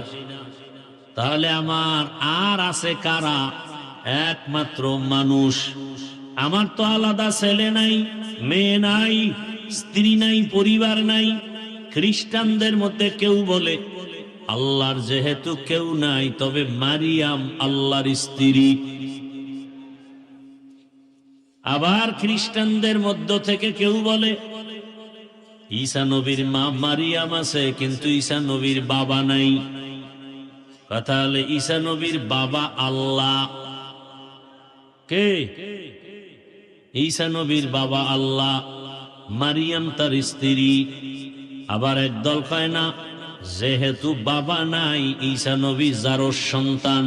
তাহলে আমার আর আছে কারা? একমাত্র মানুষ। আমার তো আলাদা ছেলে নাই, মেয়ে নাই, স্ত্রী নাই, পরিবার নাই। খ্রিস্টানদের মধ্যে কেউ বলে আল্লাহর যেহেতু কেউ নাই, তবে মারিয়াম আল্লাহর স্ত্রী। আবার খ্রিস্টানদের মধ্য থেকে কেউ বলে ঈসা নবীর মা মারিয়াম আছে, কিন্তু ঈসা নবীর বাবা নাই। কথা হলে ঈসা নবীর বাবা আল্লাহ। কে? ঈসা নবীর বাবা আল্লাহ, মারিয়াম তার স্ত্রী। আবার একদল কয় না, যেহেতু বাবা নাই, ঈসা নবী যারও সন্তান।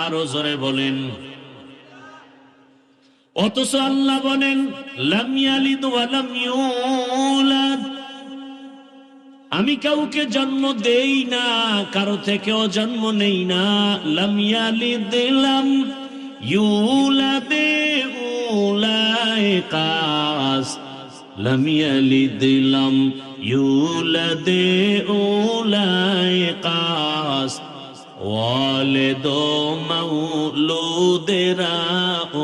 আরো জোরে বলেন। অথচ আল্লাহ বলেন লাম ইয়ালিদ ওয়া লাম ইউলাদ, আমি কাউকে জন্ম দেই না, কারো থেকেও জন্ম নেই না। লাম ইয়ালিদ লাম ইউলাদ উলাইকাস لم يلد لم يولد أولئك قاس والد مولود راء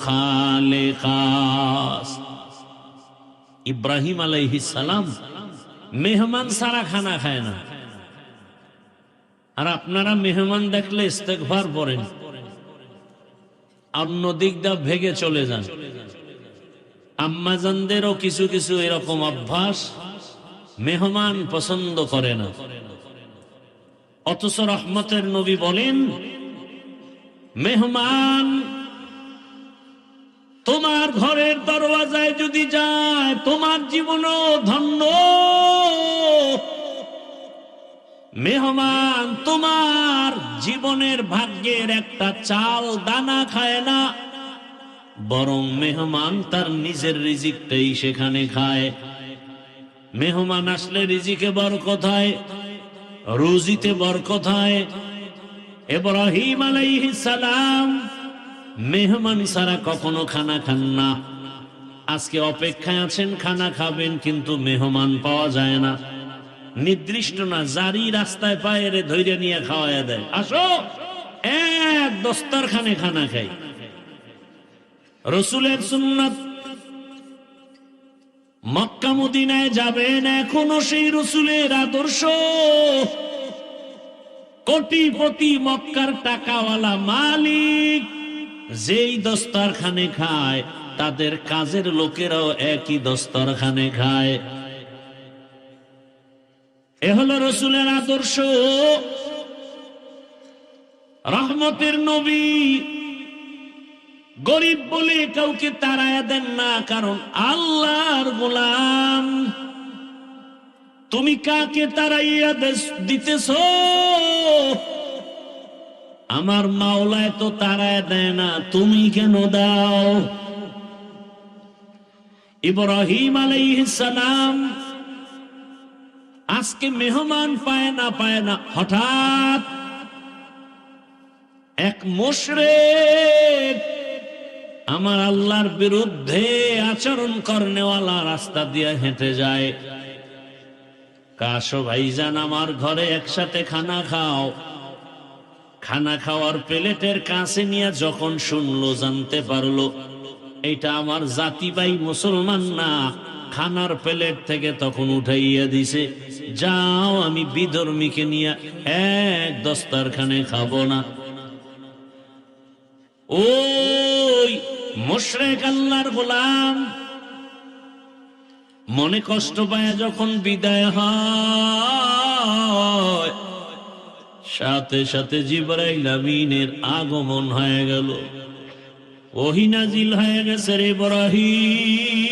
খালেকাস। ইব্রাহিম আলাইহিস সালাম মেহমান সারা খানা খায় না, আর আপনারা মেহমান দেখলে ইস্তেগফার পড়েন, অন্য দিক দা ভেগে চলে যান। আম্মাজানদেরও কিছু কিছু এরকম অভ্যাস, মেহমান পছন্দ করে না। অথচ রহমতের নবী বলেন, মেহমান তোমার ঘরের দরওয়াজায় যদি যায় তোমার জীবনও ধন্য। মেহমান তোমার জীবনের ভাগ্যের একটা চাল দানা খায় না, বরং মেহমান তার নিজের রিজিকটাই সেখানে খায়। মেহমান আসলে রিজিকে বরকত হয়, রুজিতে বরকত হয়। ইব্রাহিম আলাইহিস সালাম মেহমান ছাড়া কখনো খানা খান না। আজকে অপেক্ষায় আছেন, খানা খাবেন, কিন্তু মেহমান পাওয়া যায় না। নির্দিষ্ট না, জারি রাস্তায় পায়ে ধৈর্য নিয়ে খাওয়াইয়া দেয়, আসো এক দস্তরখানে খানা খাই। রসুলের সুন্নাত, মক্কা মদিনায় যাবেন, এখনো সেই রসুলের আদর্শ। কোটিপতি মক্কার টাকাওয়ালা মালিক যেই দস্তরখানে খায়, তাদের কাজের লোকেরাও একই দস্তরখানে খায়। এ হলো রসুলের আদর্শ। রহমতের নবী গরিব বলে কাউকে তাড়ায়া দেন না, কারণ আল্লাহর গোলাম। তুমি কাকে তাড়াইয়া দিতেছ? আমার মাওলায় তো তাড়ায়া দেয় না, তুমি কেন দাও? ইব্রাহিম আলাইহিস সালাম আজকে মেহমান পায় না, হঠাৎ এক মুশরিক আমার আল্লাহর বিরুদ্ধে আচরণ করনেওয়ালা রাস্তা দিয়ে হেঁটে যায়। কাশো ভাইজান, আমার ঘরে একসাথে খানা খাও। খানা খাওয়ার প্লেটের কাছে নিয়ে যখন শুনলো, জানতে পারলো এটা আমার জাতি ভাই মুসলমান না, খানার প্লেট থেকে তখন উঠাইয়া দিছে, যাও আমি বিধর্মীকে নিয়ে এক দস্তরখানে খাবো না। ওই মুশরিক আল্লাহর গোলাম মনে কষ্ট পায় যখন বিদায় হয়, সাথে সাথে জিবরাইল আমিনের আগমন হয়ে গেল, ওহী নাজিল হয়ে গেছে, রে ইব্রাহিম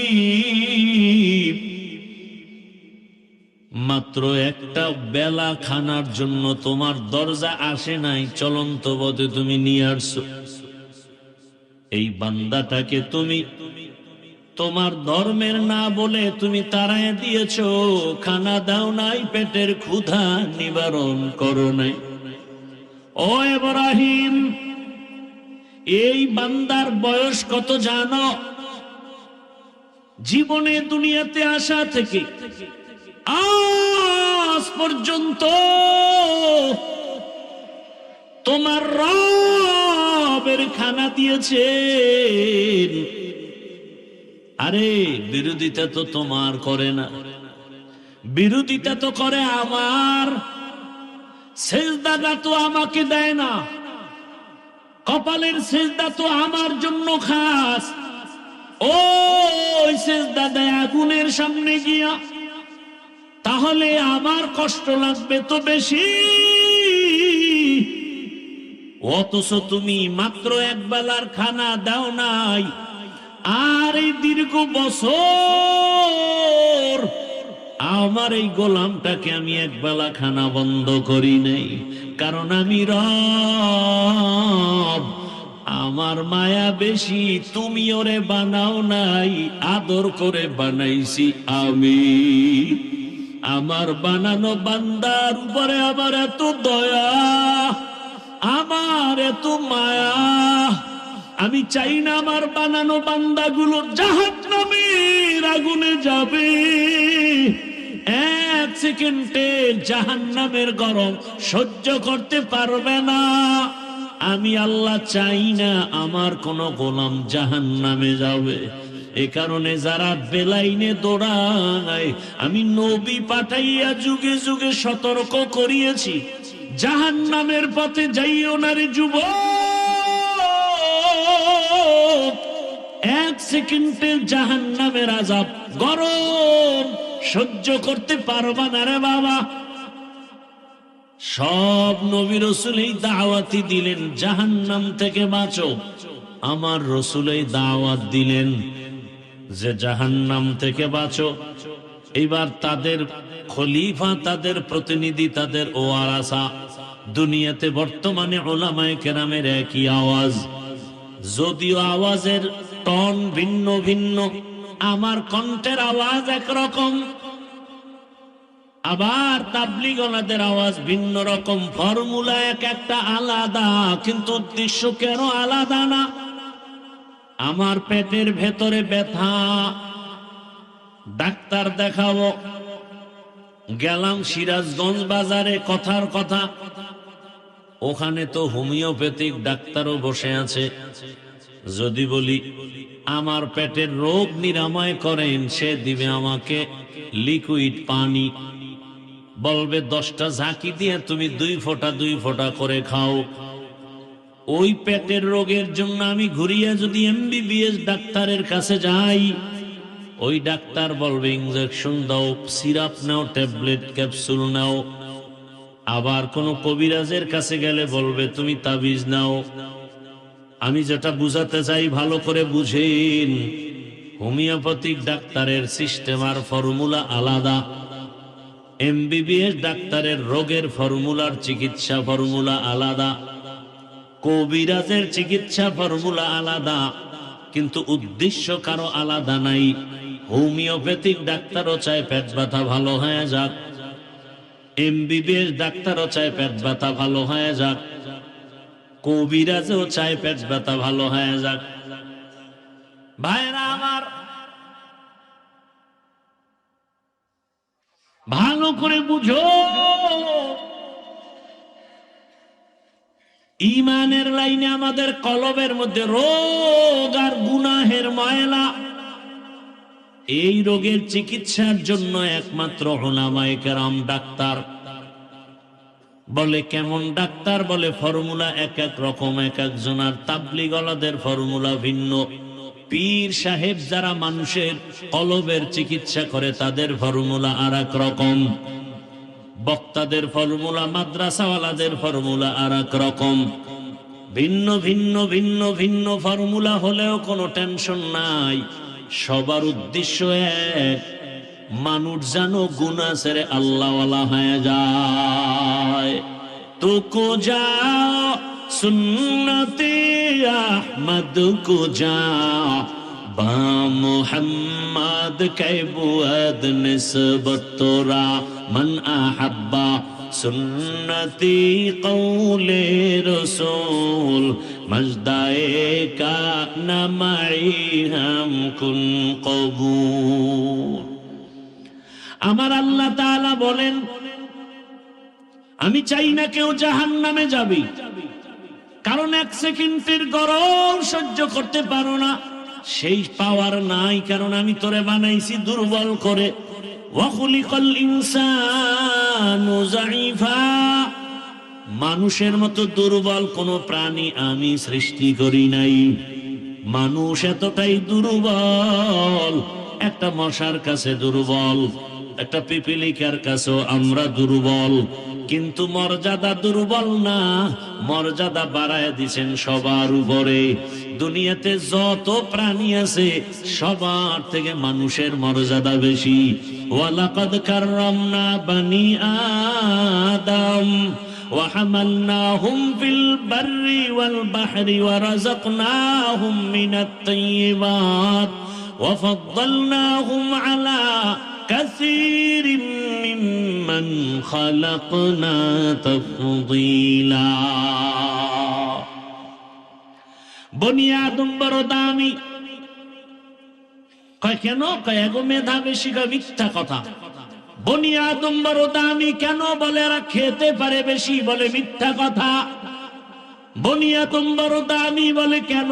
মাত্র একটা বেলা খানার জন্য তোমার দরজা আসে নাই, চলন্ত পথে তুমি নিয়ে আসছো। এই বান্দাটাকে তুমি তোমার ধর্মের না বলে তুমি তাড়ায় দিয়েছো, খানা দাও নাই, পেটের ক্ষুধা নিবারণ করো নাই। ও ইব্রাহিম, এই বান্দার বয়স কত জানো? জীবনে দুনিয়াতে আসা থেকে আজ পর্যন্ত তোমার রবের খানা দিয়েছেন। আরে বিরোধিতা তো তোমার করে না, বিরোধিতা তো করে আমার। সেজদাটা তো আমাকে দেয় না, কপালের সেজদা তো আমার জন্য খাস। ওই সেজদা দেয় আগুনের সামনে গিয়া, তাহলে আমার কষ্ট লাগবে তো বেশি। অথচ তুমি মাত্র এক বেলার খানা দাও নাই, আর এই দীর্ঘ বছর আমার এই গোলামটাকে আমি এক বেলা খানা বন্ধ করি নাই, কারণ আমি রব, আমার মায়া বেশি। তুমি ওরে বানাও নাই, আদর করে বানাইছি আমি। আমার বানানো বান্দার উপরে আমার এত দয়া, আমার এত মায়া, আমি চাই না আমার বানানো বান্দাগুলো জাহান্নামের গভীর আগুনে যাবে, এক সেকেন্ডে জাহান্নামের গরম সহ্য করতে পারবে না। আমি আল্লাহ চাই না আমার কোন গোলাম জাহান্নামে যাবে। এ কারণে যারা বেলাইনে দৌড়ায়, আমি নবী পাঠাইয়া যুগে যুগে সতর্ক করিয়েছি, জাহান্নামের পথে যাইও না রে যুবক। এক সেকেন্ডে জাহান্নামের আযাব গরম সহ্য করতে পারবা না রে বাবা। সব নবী রাসূল এই দাওয়াতই দিলেন জাহান্নাম থেকে বাঁচো। আমার রাসূল এই দাওয়াত দিলেন যে জাহান্নাম থেকে বাঁচো। এবার তাদের খলিফা, তাদের প্রতিনিধি, তাদের ওয়ারাসা, দুনিয়াতে বর্তমানে উলামায়ে কেরামের একই আওয়াজ, যদিও আওয়াজের টন ভিন্ন ভিন্ন, আমার কণ্ঠের আওয়াজ একরকম, আবার তাবলীগওয়ালাদের আওয়াজ ভিন্ন রকম, ফর্মুলা এক একটা আলাদা, কিন্তু উদ্দেশ্য কেন আলাদা না? আমার পেটের ভেতরে ব্যথা, ডাক্তার দেখাবো, গেলাম সিরাজগঞ্জ বাজারে, কথার কথা, ওখানে তো হোমিওপ্যাথিক ডাক্তারও বসে আছে। যদি বলি আমার পেটের রোগ নিরাময় করেন, সে দিবে আমাকে লিকুইড পানি, বলবে 10টা ঝাঁকি দিয়ে তুমি 2 ফোঁটা 2 ফোঁটা করে খাও। ওই পেটের রোগের জন্য আমি ঘুরিয়ে যদি এমবিবিএস ডাক্তারের কাছে যাই, ওই ডাক্তার বলবে ইনজেকশন দাও, সিরাপ নাও, ট্যাবলেট ক্যাপসুল নাও। আবার কোন কবিরাজের কাছে গেলে বলবে তুমি তাবিজ নাও। আমি যেটা বুঝাতে চাই ভালো করে বুঝেন, হোমিওপ্যাথিক ডাক্তারের সিস্টেম আর ফর্মুলা আলাদা, এমবিবিএস ডাক্তারের রোগের ফর্মুলার চিকিৎসা ফর্মুলা আলাদা, কবিরাজের চিকিৎসা ফর্মুলা আলাদা, কিন্তু উদ্দেশ্য কারো আলাদা নাই। হোমিওপ্যাথিক ডাক্তারও চায় পেট ব্যথা ভালো হয়ে যাক, এমবিবিএস ডাক্তারও চায় পেট ব্যথা ভালো হয়ে যাক, কবিরাজও চায় পেট ব্যথা ভালো হয়ে যাক। ভাইরা আমার, ভালো করে বুঝো, ঈমানের লাইনে আমাদের কলবের মধ্যে রোগ আর গুনাহের ময়লা, এই রোগের চিকিৎসার জন্য একমাত্র উলামায়ে কেরাম ডাক্তার। বলে কেমন ডাক্তার? বলে ফর্মুলা এক এক রকম, এক একজনের। তাবলীগওয়ালাদের ফর্মুলা ভিন্ন, পীর সাহেব যারা মানুষের কলবের চিকিৎসা করে তাদের ফর্মুলা আর এক রকম, বক্তাদের ফর্মুলা, মাদ্রাসাওয়ালাদের ফর্মুলা আর এক রকম। ভিন্ন ভিন্ন ভিন্ন ভিন্ন ফর্মুলা হলেও কোনো টেনশন নাই, সবার উদ্দেশ্য এক, মানুষ যেন গুনাহ ছেড়ে আল্লাহওয়ালা হয়ে যায়। তো কো যা সুন্নতে আহমদ কো যা, বা মুহাম্মদ কে বুয়াদ নিসবত তোরা, মান আহাব্বা সুন্নতি কৌলে রসূল, মজদায়ে কা নামাই হাম কুন কবুল। আমার আল্লাহ তাআলা বলেন, আমি চাই না কেউ জাহান্নামে যাবে, কারণ এক সেকেন্ডের গরম সহ্য করতে পারো না, সেই পাওয়ার নাই, কারণ আমি তোরে বানাইছি দুর্বল করে। ওয়া খুলিকাল ইনসানু যায়ীফা, মানুষের মতো দুর্বল কোন প্রাণী আমি সৃষ্টি করি নাই। মানুষ এতটাই দুর্বল, একটা মশার কাছে দুর্বল, একটা পিপিলিকার কাছেও আমরা দুর্বল, কিন্তু মর্যাদা দুর্বল না, মর্যাদা বাড়ায় দিছেন সবার উপরে। দুনিয়াতে যত প্রাণী আছে সবার থেকে মানুষের মর্যাদা বেশি। ওয়ালাকাদ কাররামনা বানি আদম ওয়া হামালনাহুম ফিল বাররি ওয়াল বাহরি ওয়া রাযাকনাহুম মিনাত তাইয়্যিবাত ওয়া ফাদ্দালনাহুম আলা কাসীরিম মিম্মান খালাকনা তাফদীলা। বনি আদম বড় দামি, কয় কেন? কয় এগো মেধা বেশি। কয় মিথ্যা কথা। বনি আদম বড় দামি কেন? বলে এরা খেতে পারে বেশি। বলে মিথ্যা কথা। বনি আদম বড় দামি বলে কেন?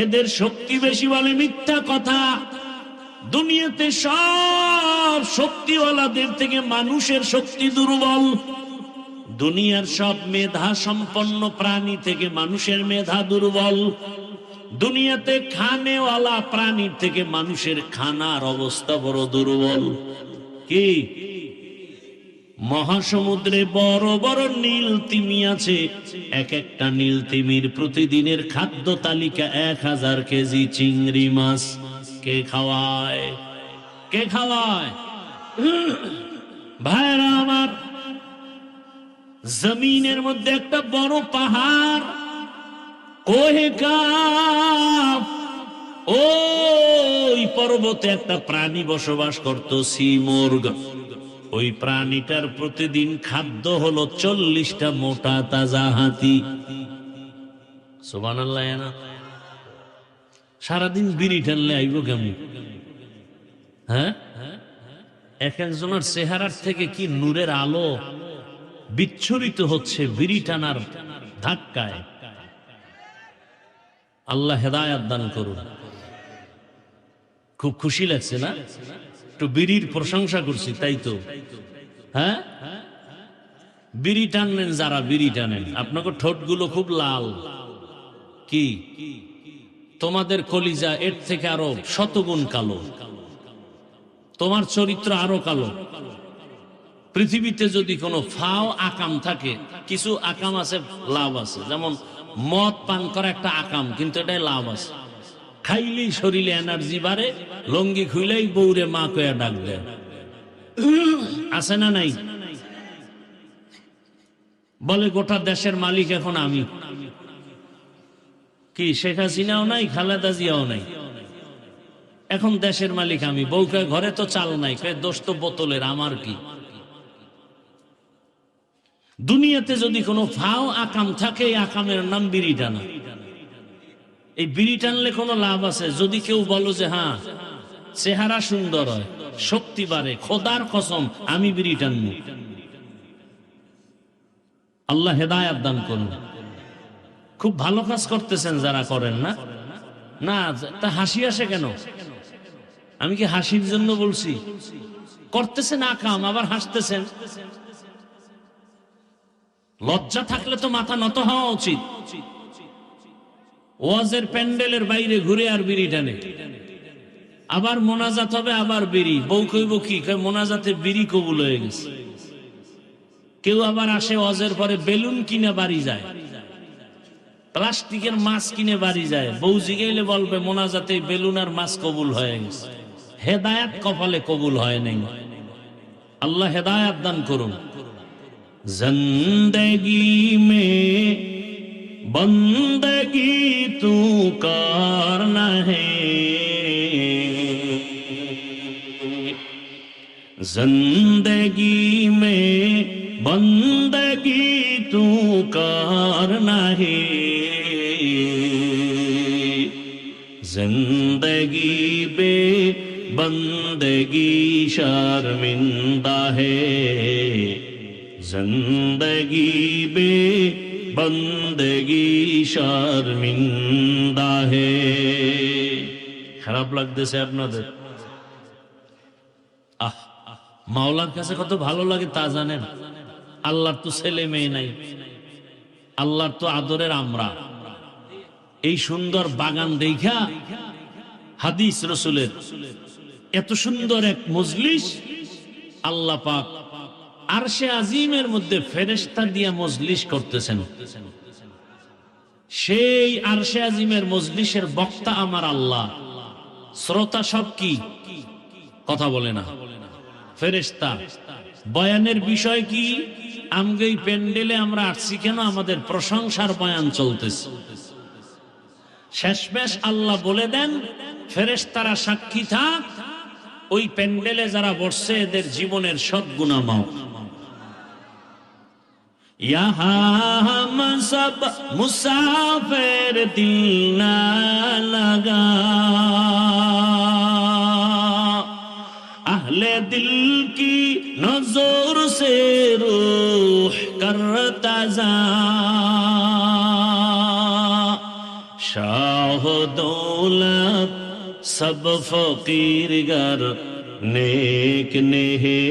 এদের শক্তি বেশি। বলে মিথ্যা কথা। দুনিয়াতে সব শক্তিওয়ালাদের থেকে মানুষের শক্তি দুর্বল। দুনিয়ার সব মেধা সম্পন্ন প্রাণী থেকে মানুষের মেধা দুর্বল। দুনিয়াতে খানেওয়ালা প্রাণীর থেকে মানুষের খানার অবস্থা বড় দুর্বল। কি? মহাসমুদ্রে বড় বড় নীল তিমি আছে। এক একটা নীল তিমির প্রতিদিনের খাদ্য তালিকা 1000 কেজি চিংড়ি মাছ। কে খাওয়ায়? কে খাওয়ায়? ভাইরা আমার, জমিনের মধ্যে একটা বড় পাহাড়, কোহে কাফ, ওই পর্বতে একটা প্রাণী বসবাস করত, সিমুর্গ। ওই প্রাণীটার প্রতিদিন খাদ্য হলো 40টা মোটা তাজা হাতি। সুবহানাল্লাহ। না সারাদিন বিড়ি টানলে আইব কেমন? হ্যাঁ, এক একজনের চেহারার থেকে কি নূরের আলো বিচ্ছুরিত হচ্ছে বিড়ি টানার ধাক্কায়। আল্লাহ হেদায়াত দান করুন। খুব খুশি লাগছে না? একটু বিড়ির প্রশংসা করছি, তাই তো? হ্যাঁ, বিড়ি টানেন যারা, বিড়ি টানেন, আপনাকে ঠোঁটগুলো খুব লাল। কি? তোমাদের কলিজা এর থেকে আরো শতগুণ কালো। তোমার চরিত্র আরো কালো। পৃথিবীতে যদি কোনো ফাও আকাম থাকে, কিছু আকাম আছে, লাভ আছে। যেমন মদ পান করা একটা আকাম, কিন্তু এটাই লাভ আছে। খাইলেই শরীরে এনার্জি বাড়ে, লঙ্গি খুইলেই বউরে মা কয়া ডাক দেয়। আছে না নাই? বলে গোটা দেশের মালিক এখন আমি। কি শেখ হাসিনাও নাই, খালেদা জিয়াও নাই, এখন দেশের মালিক আমি। বউকে ঘরে তো চাল নাই, দোষ তো বোতলের, আমার কি? দুনিয়াতে যদি কোনো ফাও আকাম থাকে, এই আকামের নাম বিড়ি টানা। এই বিড়ি টানলে কোনো লাভ আছে? যদি কেউ বলো যে হ্যাঁ চেহারা সুন্দর হয়, শক্তি বাড়ে, খোদার কসম আমি বিড়ি টানব। আল্লাহ হেদায়াত দান করুন। খুব ভালো কাজ করতেছেন যারা করেন না। না তা হাসি আসে কেন? আমি কি হাসির জন্য বলছি? করতেছেন আকাম, আবার হাসতেছেন। লজ্জা থাকলে তো মাথা নত হওয়া উচিত। ওয়াজের প্যান্ডেলের বাইরে ঘুরে আর বিড়ি টানে। আবার মোনাজাত হবে, আবার বিড়ি। বউ কইব কি? মোনাজাতে বিড়ি কবুল হয়ে গেছে। কেউ আবার আসে ওয়াজের পরে বেলুন কিনে বাড়ি যায়, প্লাস্টিকের মাছ কিনে বাড়ি যায়। বউ জিগাইলে বলবে মোনাজাতে বেলুন আর মাছ কবুল হয়ে গেছে। হেদায়াত কপালে কবুল হয় নাই। আল্লাহ হেদায়াত দান করুন। জিন্দেগি মে বন্দগি তু করনা হে, जिंदगी में बंदगी तू करना है, जिंदगी बे बंदगी शर्मिंदा है, जिंदगी बे बंदगी शर्मिंदा है। খারাপ লাগতেছে আপনাদের? মাওলার কাছে কত ভালো লাগে তা জানেন? আল্লাহর তো ছেলে মেয়ে নাই, আল্লাহর তো আদরের আমরা। এই সুন্দর বাগান দেখা হাদিস রসুলের এত সুন্দর এক মজলিস আল্লাহ পাক আরশে আজিমের মধ্যে ফেরেশতা দিয়ে মজলিস করতেছেন। সেই আরশে আজিমের মজলিসের বক্তা আমার আল্লাহ, শ্রোতা সব কি? কথা বলে না, ফেরেশতা। বয়ানের বিষয় কি? আমগে এই প্যান্ডেলে আমরা আসছি কেন? আমাদের প্রশংসার বয়ান চলতেছে। শেষমেশ আল্লাহ বলে দেন, ফেরেশতারা সাক্ষী থাক, ওই প্যান্ডেলে যারা বসছে এদের জীবনের সব গুনাহ মাফ। यहाँ हम सब मुसाफिर दिल ना लगा, अहले दिल की नजर से रूह करता जा, शाह दौलत सब फकीर गर नेक नेहे,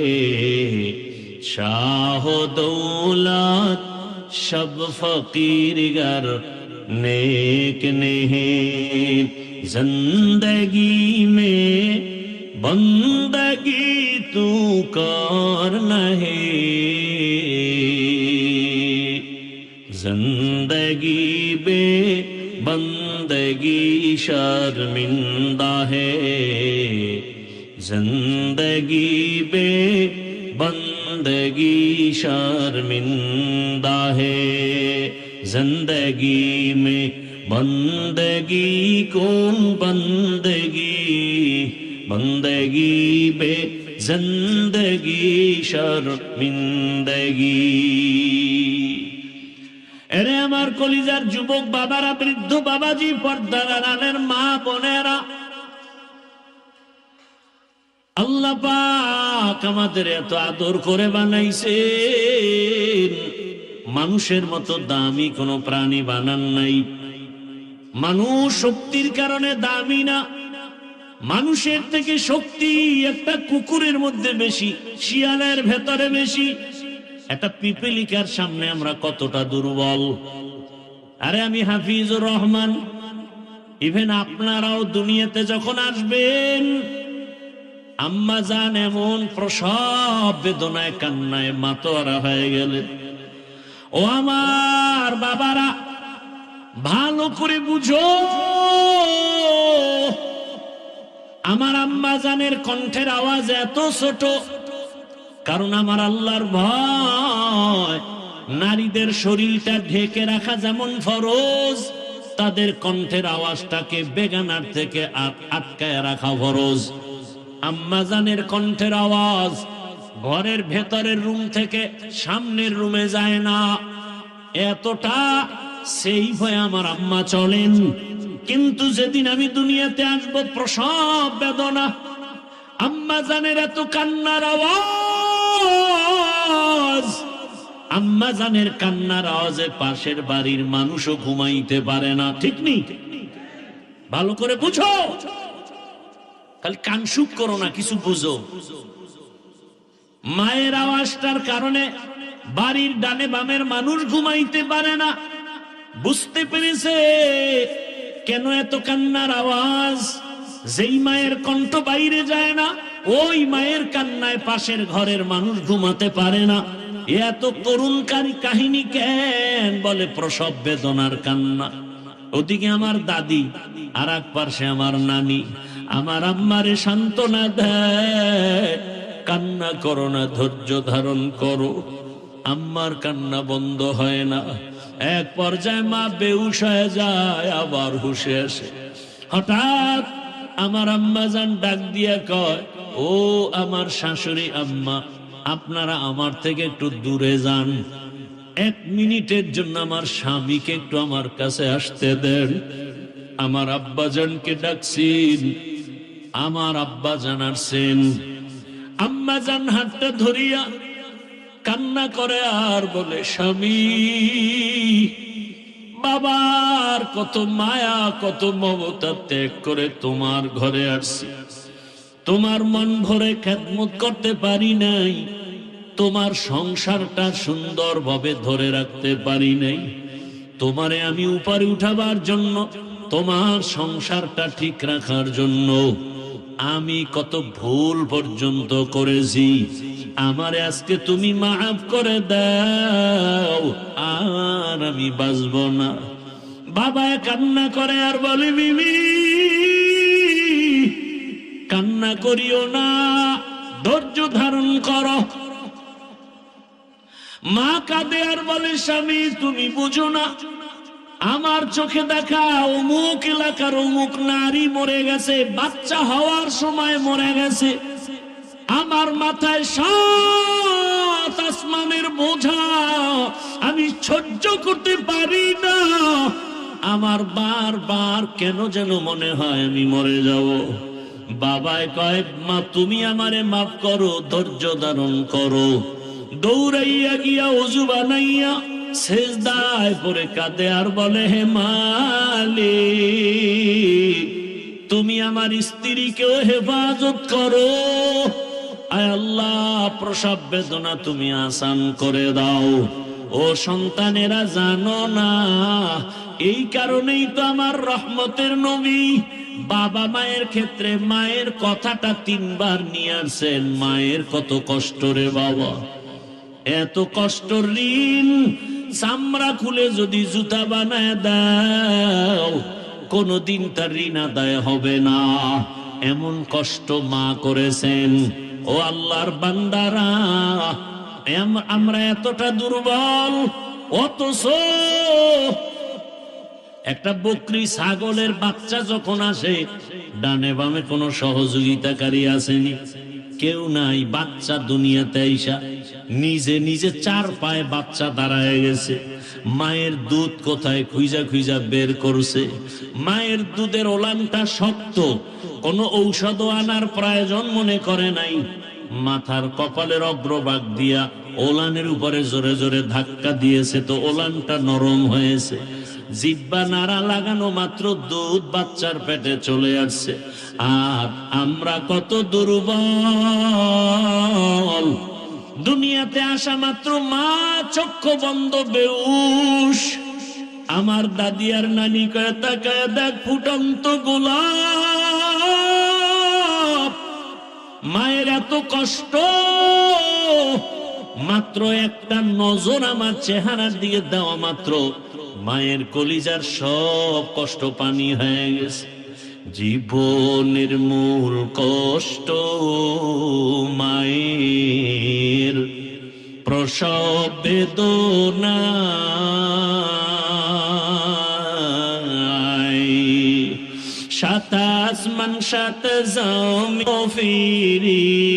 शाह दौलत सब फकीर गर नेक नेहे, जिंदगी में बंदगी तू कर नहे, जिंदगी बे बंदगी शर्मिंदा है, जिंदगी बे बंदगी शर्मिंदा है, जिंदगी में बंदगी कौन बंदगी, बंदगी बे जिंदगी शर्मिंदगी। এরে আমার কলিজার যুবক বাবারা, বৃদ্ধ বাবাজি, পর্দার আড়ালের মা বোনেরা, আল্লাহ পাক আমাদের এত আদর করে বানাইছেন, মানুষের মতো দামি কোনো প্রাণী বানান নাই। মানুষ শক্তির কারণে দামি না, মানুষের থেকে শক্তি একটা কুকুরের মধ্যে বেশি, শিয়ালের ভেতরে বেশি। একটা পিপিলিকার সামনে আমরা কতটা দুর্বল। আরে আমি হাফিজুর রহমান, ইভেন আপনারাও দুনিয়াতে যখন আসবেন, আম্মা জান এমন প্রসব বেদনায় কান্নায় মাতোয়ারা হয়ে গেলেন। ও আমার বাবারা, ভালো করে বুঝো, আমার আম্মা জানের কণ্ঠের আওয়াজ এত ছোট, কারণ আমার আল্লাহর ভয়। নারীদের শরীরটা ঢেকে রাখা যেমন ফরজ, তাদের কণ্ঠের আওয়াজটাকে বেগানার থেকে আটকায় রাখা ফরজ। আম্মা জানের কণ্ঠের আওয়াজ ঘরের ভেতরের রুম থেকে সামনের রুমে যায় না, এতটা সেই ভয়ে আমার আম্মা চলেন। কিন্তু যেদিন আমি দুনিয়াতে আসব, প্রসব বেদনা, আম্মা জানের এত কান্নার আওয়াজ, আম্মা জানের কান্নার আওয়াজে পাশের বাড়ির মানুষও ঘুমাইতে পারে না। ঠিক নেই? ভালো করে বুঝো, খালি কানসুক করো না, কিছু বুঝো। মায়ের আওয়াজটার কারণে বাড়ির ডানে বামের মানুষ ঘুমাইতে পারে না। বুঝতে পেরেছে কেন এত কান্নার আওয়াজ? যেই মায়ের কণ্ঠ বাইরে যায় না, ওই মায়ের কান্নায় পাশের ঘরের মানুষ ঘুমাতে পারে না। এত করুণকারী কাহিনী কেন? বলে প্রসব বেদনার কান্না। ওদিকে আমার দাদি, আর এক পাশে আমার নানি আমার আম্মারে সান্ত্বনা দেয়, কান্না করো না, ধৈর্য ধারণ করো। আম্মার কান্না বন্ধ হয় না। এক পর্যায়ে মা বেহুশ হয়ে যায়, আবার হুশে আসে। হঠাৎ আমার আম্মা জান ডাক দিয়া কয়, ও আমার শাশুড়ি আম্মা, আপনারা আমার থেকে একটু দূরে যান, 1 মিনিটের জন্য আমার স্বামীকে একটু আমার কাছে আসতে দেন। আমার আব্বা জানকে ডাকছেন, আমার আব্বা জান আসছেন। আম্মা জান হাতটা ধরিয়া কান্না করে আর বলে, স্বামী, বাবার কত মায়া কত মমতা ত্যাগ করে তোমার ঘরে আসছি, তোমার মন ভরে খেদমত করতে পারি নাই, তোমার সংসারটা সুন্দরভাবে ধরে রাখতে পারি নাই। তোমারে আমি উপরে উঠাবার জন্য, তোমার সংসারটা ঠিক রাখার জন্য আমি কত ভুল পর্যন্ত করেছি। আমারে আজকে তুমি মাফ করে দাও, আর আমি বাঁচব না। বাবা কান্না করে আর বলে, বিবি কান্না করিও না, ধৈর্য ধারণ করো। মা কাঁদে আর বলে, স্বামী তুমি বুঝো না, আমার চোখে দেখা অমুক এলাকার অমুক নারী মরে গেছে, বাচ্চা হওয়ার সময় মরে গেছে। আমার মাথায় 7 আসমানের বোঝা সহ্য করতে পারি না। আমার বারবার কেন যেন মনে হয় আমি মরে যাব। বাবায় কয়, মা তুমি আমারে মাফ করো, ধৈর্য ধারণ করো। দৌড়াইয়া গিয়া ওযু বানাইয়া সেজদায় পড়ে কাঁদে আর বলে, হে মালিক, তুমি আমার স্ত্রীকেও হেফাজত করো। আয় আল্লাহ, প্রসব বেদনা তুমি আসান করে দাও। ও সন্তানেরা, জানো না, এই কারণেই তো আমার রহমতের নবী বাবা মায়ের ক্ষেত্রে মায়ের কথাটা 3 বার নিয়ে আসছেন। মায়ের কত কষ্ট রে বাবা, এত কষ্ট, ঋণ চামড়া খুলে যদি জুতা বানায় দাও কোনদিন তার ঋণ আদায় হবে না। এমন কষ্ট মা করেছেন। ও আল্লাহর বান্দারা, আমরা এতটা দুর্বল, অথচ একটা বকরি ছাগলের বাচ্চা যখন আসে, ডানে বামে কোনো সহযোগিতাকারী আসেনি, কেউ নাই। বাচ্চা দুনিয়াতে আইসা নিজে নিজে 4 পায়ে বাচ্চা দাঁড়ায় গেছে। মায়ের দুধ কোথায় খুঁজা খুঁজা বের করছে। মায়ের দুধের ওলানটা শক্ত, কোনো ঔষধ আনার প্রয়োজন মনে করে নাই। মাথার কপালের অগ্রভাগ দিয়া ওলানের উপরে জোরে জোরে ধাক্কা দিয়েছে, তো ওলানটা নরম হয়েছে। জিহ্বা নাড়া লাগানো মাত্র দুধ বাচ্চার পেটে চলে আসছে। আর আমরা কত দুর্বল, দুনিয়াতে আসা মাত্র মা চক্ষু বন্ধ বেউস। আমার দাদি আর নানি কয়ে, তাকায় দেখ ফুটন্ত গোলাপ। মায়ের এত কষ্ট, মাত্র একটা নজর আমার চেহারার দিকে দেওয়া মাত্র মায়ের কলিজার সব কষ্ট পানি হয়ে গেছে। জীবনের মূল কষ্ট মায়ের, প্রসব বেদনা। 7 আসমান 7 জমিন ফিরিয়া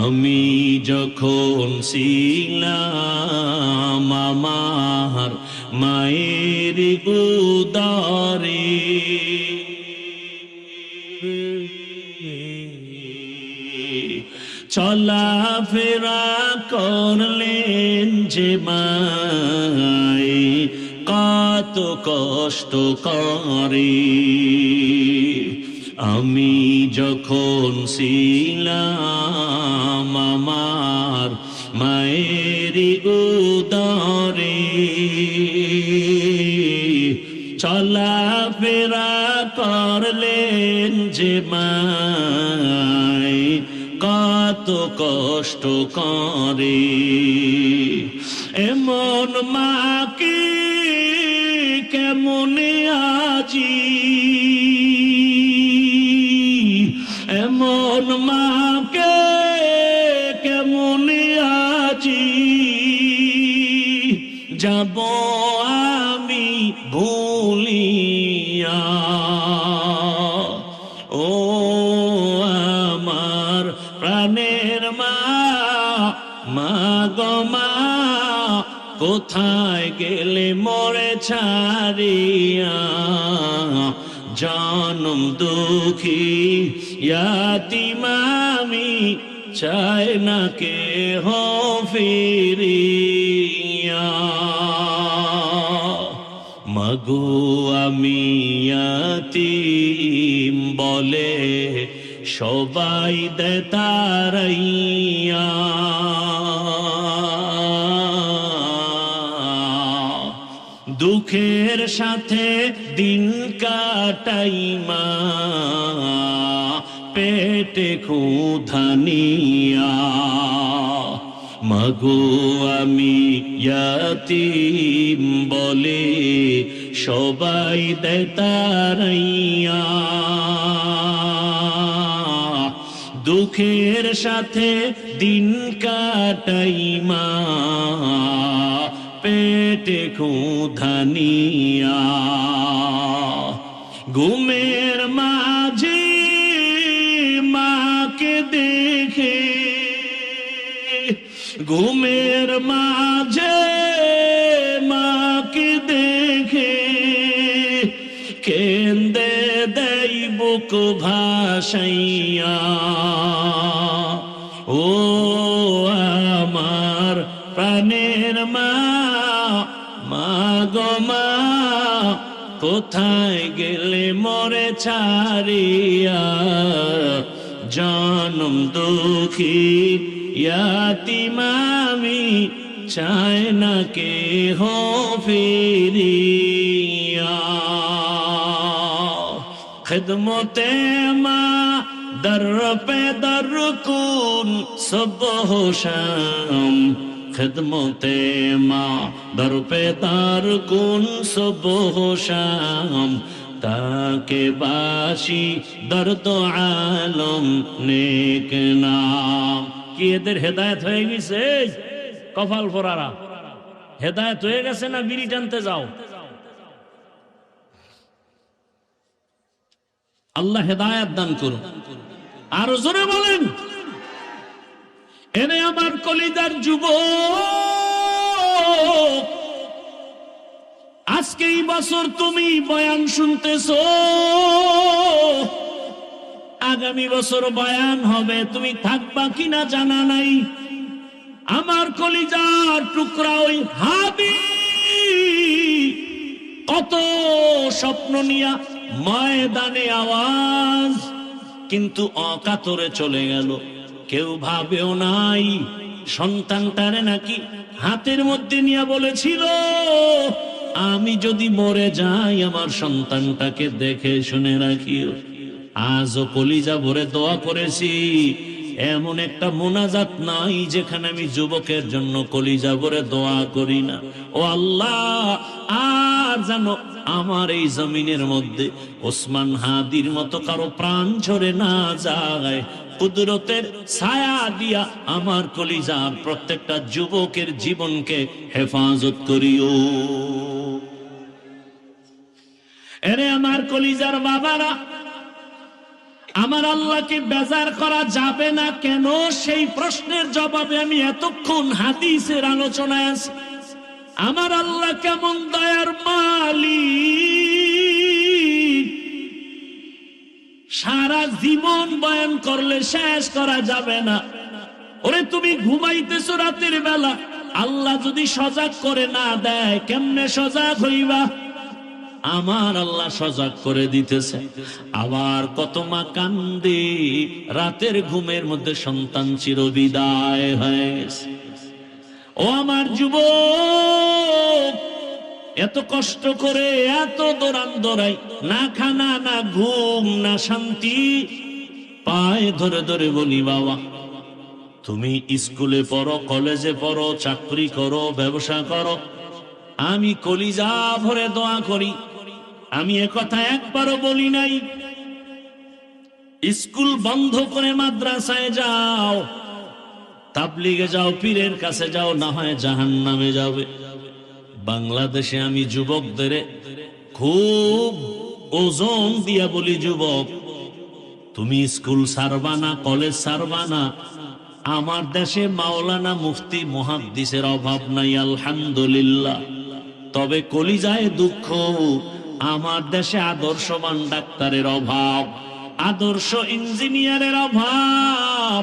আমি যখন ছিলাম আমার মায়ের উদরে, চলাফেরা করলেন যে মায়, কত কষ্ট করে। আমি যখন ছিলাম আমার মায়ের উদরে, চলাফেরা করলেন যে মায়, কত কষ্ট করে। এমন মাকে কেমনে আজি, এমন মাকে কেমনে আজি যাব আমি ভুলিয়া। ও আমার প্রাণের মা, মা গো মা, কোথায় গেলে মোরে ছাড়িয়া। জনম দুঃখী ইয়াতীম আমি, চাই না কেহ ফিরিয়া। মাগো আমি ইয়াতীম বলে সবাই দেয় তাড়াইয়া। দুঃখের সাথে দিন কাটাই মা, পেটে ক্ষুধা নিয়া। মাগো আমি ইয়াতীম বলে সবাই দেয় তাড়াইয়া। দুঃখের সাথে দিন কাটাই মা, পেটে ক্ষুধা নিয়া। ঘুমের মাঝে মাকে দেখে ঘুমের মাঝে মাকে দেখে কেন্দে দেই বুক ভাসাইয়া। ও আমার প্রাণের মা, মা গো মা, কোথায় গেলে মোরে ছাড়িয়া? জনম দুঃখী ইয়াতিম আমি, চায় না কেহ ফিরিয়া। খিদমতে মা দর পে দর কুন সুবহ শাম, খিদমতে মা দর পে দর কুন সুবহ শাম, তাকে বাসি দর্দ আলম নেক নাম। কি এদের হেদায়েত হয়ে গেছে? কপাল পরারা হেদায়েত হয়ে গেছে না বিড়ি টানতে যাও? আল্লাহ হেদায়েত দান করুন। আর জোরে বলেন, এনে আমার কলিজার যুবক, আজকে এই বছর তুমি বয়ান শুনতেছো, আগামী বছর বয়ান হবে, তুমি থাকবা কিনা জানা নাই। আমার কলিজার টুকরা ওই হাবি কত স্বপ্ন নিয়া ময়দানে আওয়াজ, কিন্তু অকাতরে চলে গেল। কেউ ভাবেও নাই সন্তানটারে নাকি হাতের মধ্যে নিয়ে বলেছিল, আমি যদি মরে যাই আমার সন্তানটাকে দেখে শুনে রাখিও। আজও কলিজা ভরে দোয়া করেছি, এমন একটা মোনাজাত নাই যেখানে আমি যুবকের জন্য কলিজা ভরে দোয়া করি না। ও আল্লাহ, আর জানো আমার এই জমিনের মধ্যে ওসমান হাদির মতো কারো প্রাণ ঝরে না যায়। কুদরতের ছায়া দিয়া আমার কলিজার প্রত্যেকটা যুবকের জীবনকে হেফাজত করিও। এরে আমার কলিজার বাবারা, আমার আল্লাহকে বেজার করা যাবে না কেন? সেই প্রশ্নের জবাবে আমি এতক্ষণ হাদিসের আলোচনায় আছি। আমার আল্লাহ কেমন দয়ার মালিক, সারা জীবন বয়ান করলে শেষ করা যাবে না। ওরে তুমি ঘুমাইতেছো রাতের বেলা, আল্লাহ যদি সজাগ করে না দেয় কেমনে সজাগ হইবা? আমার আল্লাহ সজাগ করে দিতেছে। আবার কত মা কান্দে, রাতের ঘুমের মধ্যে সন্তান চিরবিদায় হয়ে গেছে। ও আমার যুবক, এত কষ্ট করে এত দৌড়ান দৌড়াই, না খানা না ঘুম না শান্তি, পায়ে ধরে ধরে বলি বাবা তুমি স্কুলে পড়ো, কলেজে পড়ো, চাকরি করো, ব্যবসা করো, আমি কলিজা ভরে দোয়া করি। আমি একথা একবারও বলি নাই স্কুল বন্ধ করে মাদ্রাসায় যাও, তাবলিগে যাও, পীরের কাছে যাও, না হয় জাহান্নামে যাবে। বাংলাদেশে আমি যুবকদের খুব ওজন দিয়া বলি, যুবক তুমি স্কুল ছাড়বা না, কলেজ ছাড়বা না। আমার দেশে মাওলানা মুফতি মুহাদ্দিসের অভাব নাই আলহামদুলিল্লাহ, তবে কলিজায় দুঃখ, আমার দেশে আদর্শবান ডাক্তারের অভাব, আদর্শ ইঞ্জিনিয়ারের অভাব,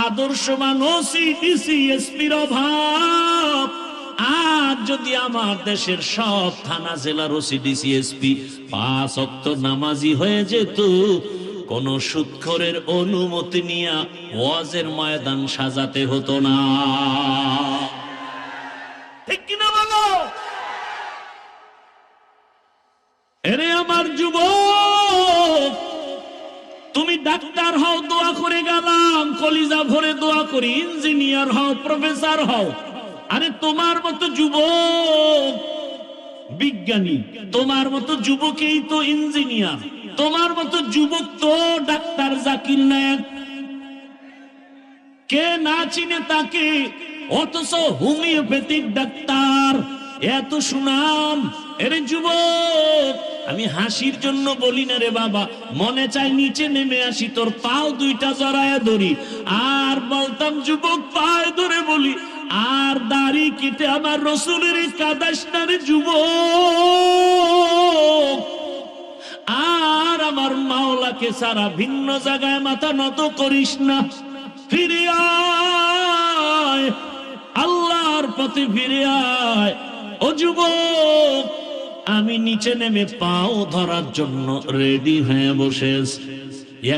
আদর্শবান ওসি ডিসি এসপির অভাব। আর যদি আমার দেশের সব থানা জেলার ওসি ডিসি এসপি 5 ওয়াক্ত নামাজি হয়ে যেত, কোন সুদখোরের অনুমতি নিয়ে ওয়াজের ময়দান সাজাতে হতো না। ঠিক কিনা বলো? এরে আমার যুবক, তুমি ডাক্তার হও, দোয়া করে গেলাম, কলিজা ভরে দোয়া করি। ইঞ্জিনিয়ার হও, প্রফেসর হও, আরে তোমার মতো যুবক বিজ্ঞানী, তোমার মতো যুবকেই তো ইঞ্জিনিয়ার, তোমার মতো যুবক তো ডাক্তার জাকির নায়েক। কে না চিনে তাকে? অথচ হোমিওপ্যাথিক ডাক্তার, এত সুনাম। এরে যুবক, আমি হাসির জন্য বলি না রে বাবা, মনে চাই নিচে নেমে আসি, তোর পাও দুইটা জড়ায় ধরি, আর বলতাম যুবক পায়ে ধরে বলি আর দাড়ি কেটে আমার রসুলের কাদাস না রে যুবক। আর আমার মাওলাকে সারা ভিন্ন জায়গায় মাথা নত করিস না, ফিরে আয়, আল্লাহর পথে ফিরে আয়। ও যুবক, আমি নিচে নেমে পাও ধরার জন্য রেডি হয়ে বসে আছি।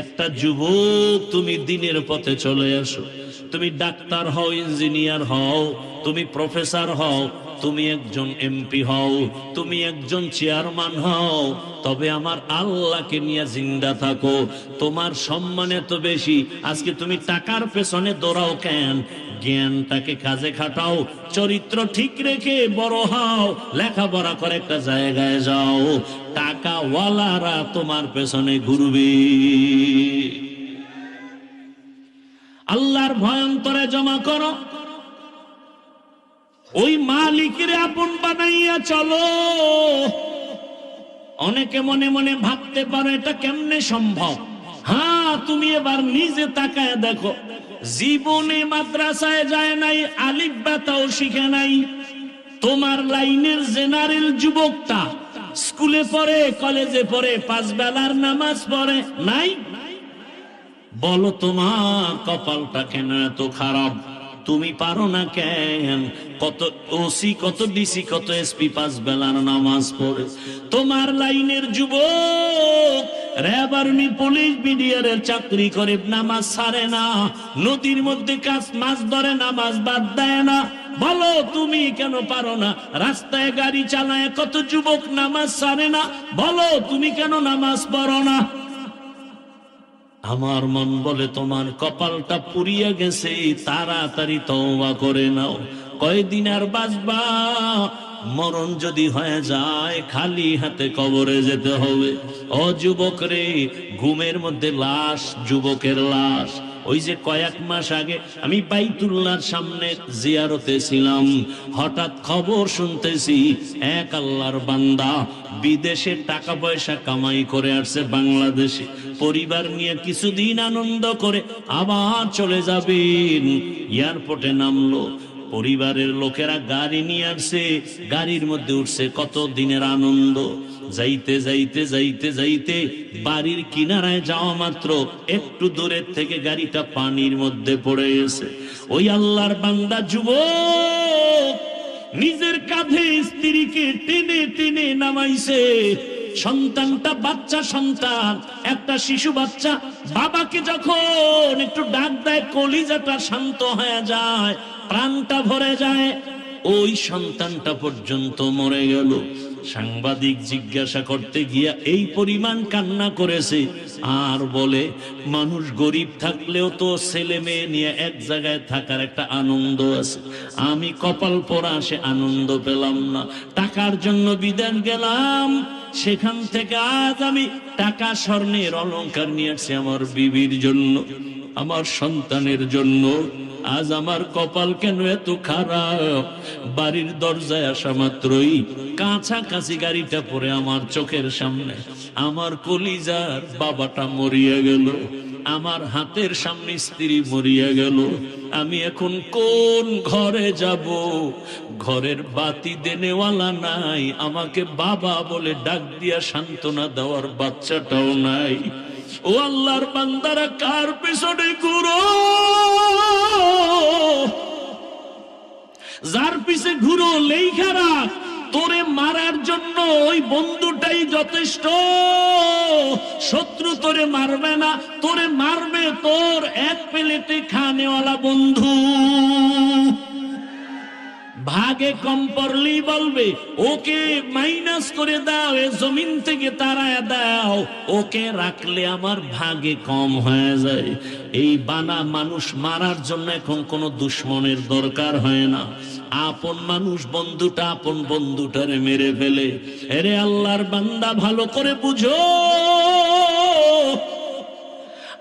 একটা যুবক, তুমি দিনের পথে চলে আসো। তুমি ডাক্তার হও, ইঞ্জিনিয়ার হও, তুমি প্রফেসর হও, তুমি একজন এমপি হও, তুমি একজন চেয়ারম্যান হও, তবে আমার আল্লাহকে নিয়ে জিন্দা থাকো। তোমার সম্মান এত বেশি, আজকে তুমি টাকার পেছনে দৌড়াও কেন? জ্ঞানটাকে কাজে খাটাও, চরিত্র ঠিক রেখে বড় হও, লেখাপড়া করে একটা জায়গায় যাও, টাকাওয়ালারা তোমার পেছনে ঘুরবে। আল্লাহর ভয়ন্তরে জমা করো, ওই মালিকের আপন বানাইয়া চলো। অনেকে মনে মনে ভাবতে পারো এটা কেমনে সম্ভব। হ্যাঁ, তুমি এবার নিজে তাকায় দেখো, জীবনে মাদ্রাসায় যায় নাই, আলিফ বাতাও শিখে নাই। তোমার লাইনের জেনারেল যুবকটা স্কুলে পড়ে, কলেজে পড়ে, 5 বেলার নামাজ পড়ে নাই। বলো তোমার কপালটা কেন এত খারাপ? তুমি পারো না কেন? কত ওসি, কত ডিসি, কত এসপি 5 বেলার নামাজ পড়ে। তোমার লাইনের যুবক র্যাব, আর্মি, পুলিশ, বিডিআরের চাকরি করে, নামাজ ছাড়ে না, নদীর মধ্যে মাছ ধরে, নামাজ বাদ দেয় না। বলো তুমি কেন পারো না? রাস্তায় গাড়ি চালায় কত যুবক নামাজ ছাড়ে না, বলো তুমি কেন নামাজ পড়ো না? আমার মন বলে তোমার কপালটা পুড়িয়ে গেছে, তাড়াতাড়ি তওবা করে নাও। কয়দিন আর বাঁচবা? মরণ যদি হয়ে যায় খালি হাতে কবরে যেতে হবে। ও যুবক রে, ঘুমের মধ্যে লাশ, যুবকের লাশ। ওই যে কয়েক মাস আগে আমি বাইতুল্লাহর সামনে জিয়ারতে ছিলাম, হঠাৎ খবর শুনতেছি এক আল্লাহর বান্দা বিদেশে টাকা পয়সা কামাই করে আসছে, বাংলাদেশে পরিবার নিয়ে কিছুদিন আনন্দ করে আবার চলে যাবেন। এয়ারপোর্টে নামলো, পরিবারের লোকেরা গাড়ি নিয়ে আসছে, গাড়ির মধ্যে উঠছে, কত দিনের আনন্দ। যাইতে যাইতে যাইতে যাইতে বাড়ির কিনারায় যাওয়া মাত্র একটু দূরের থেকে গাড়িটা পানির মধ্যে পড়ে গেছে। ওই আল্লাহর বান্দা যুবক নিজের কাঁধে স্ত্রীকে টেনে টেনে নামাইছে। সন্তানটা বাচ্চা সন্তান, একটা শিশু বাচ্চা, বাবাকে যখন একটু ডাক দেয় কলিজাটা শান্ত হয়ে যায়, প্রাণটা ভরে যায়। ওই সন্তানটা পর্যন্ত মরে গেল। সাংবাদিক জিজ্ঞাসা করতে গিয়া এই পরিমাণ কান্না করেছে, আর বলে মানুষ গরিব থাকলেও তো ছেলে মেয়ে নিয়ে এক জায়গায় থাকার একটা আনন্দ আছে, আমি কপাল পোড়া সে আনন্দ পেলাম না। টাকার জন্য বিদেশ গেলাম, সেখান থেকে আজ আমি টাকা স্বর্ণের অলংকার নিয়ে আসছি আমার বিবির জন্য, আমার সন্তানের জন্য। আজ আমার কপাল কেন এত খারাপ? বাড়ির দরজায় আসা মাত্রই কাছাকাছি গাড়িটা পড়ে আমার চোখের সামনে আমার কলিজার বাবাটা মরিয়া গেল, আমার হাতের সামনে স্ত্রী মরিয়া গেল। আমি এখন কোন ঘরে যাব? ঘরের বাতি দেনেওয়ালা নাই, আমাকে বাবা বলে ডাক দিয়া সান্ত্বনা দেওয়ার বাচ্চাটাও নাই। ও আল্লাহর বান্দারা, কার পেছনে ঘুরো? যার পিছে ঘুরো লেখা রাখ, তোরে মারার জন্য ওই বন্ধুটাই যথেষ্ট। শত্রু তোরে মারবে না, তোরে মারবে তোর এক প্লেটে খানেওয়ালা বন্ধু। ভাগে কম পড়লেই বলবে ওকে মাইনাস করে দাও, এ জমিন থেকে তাড়ায় দাও, ওকে রাখলে আমার ভাগে কম হয়ে যায়। এই বানা মানুষ মারার জন্য এখন কোনো দুশ্মনের দরকার হয় না। আপন মানুষ বন্ধুটা আপন বন্ধুটারে মেরে ফেলে। এরে আল্লাহর বান্দা, ভালো করে বুঝো,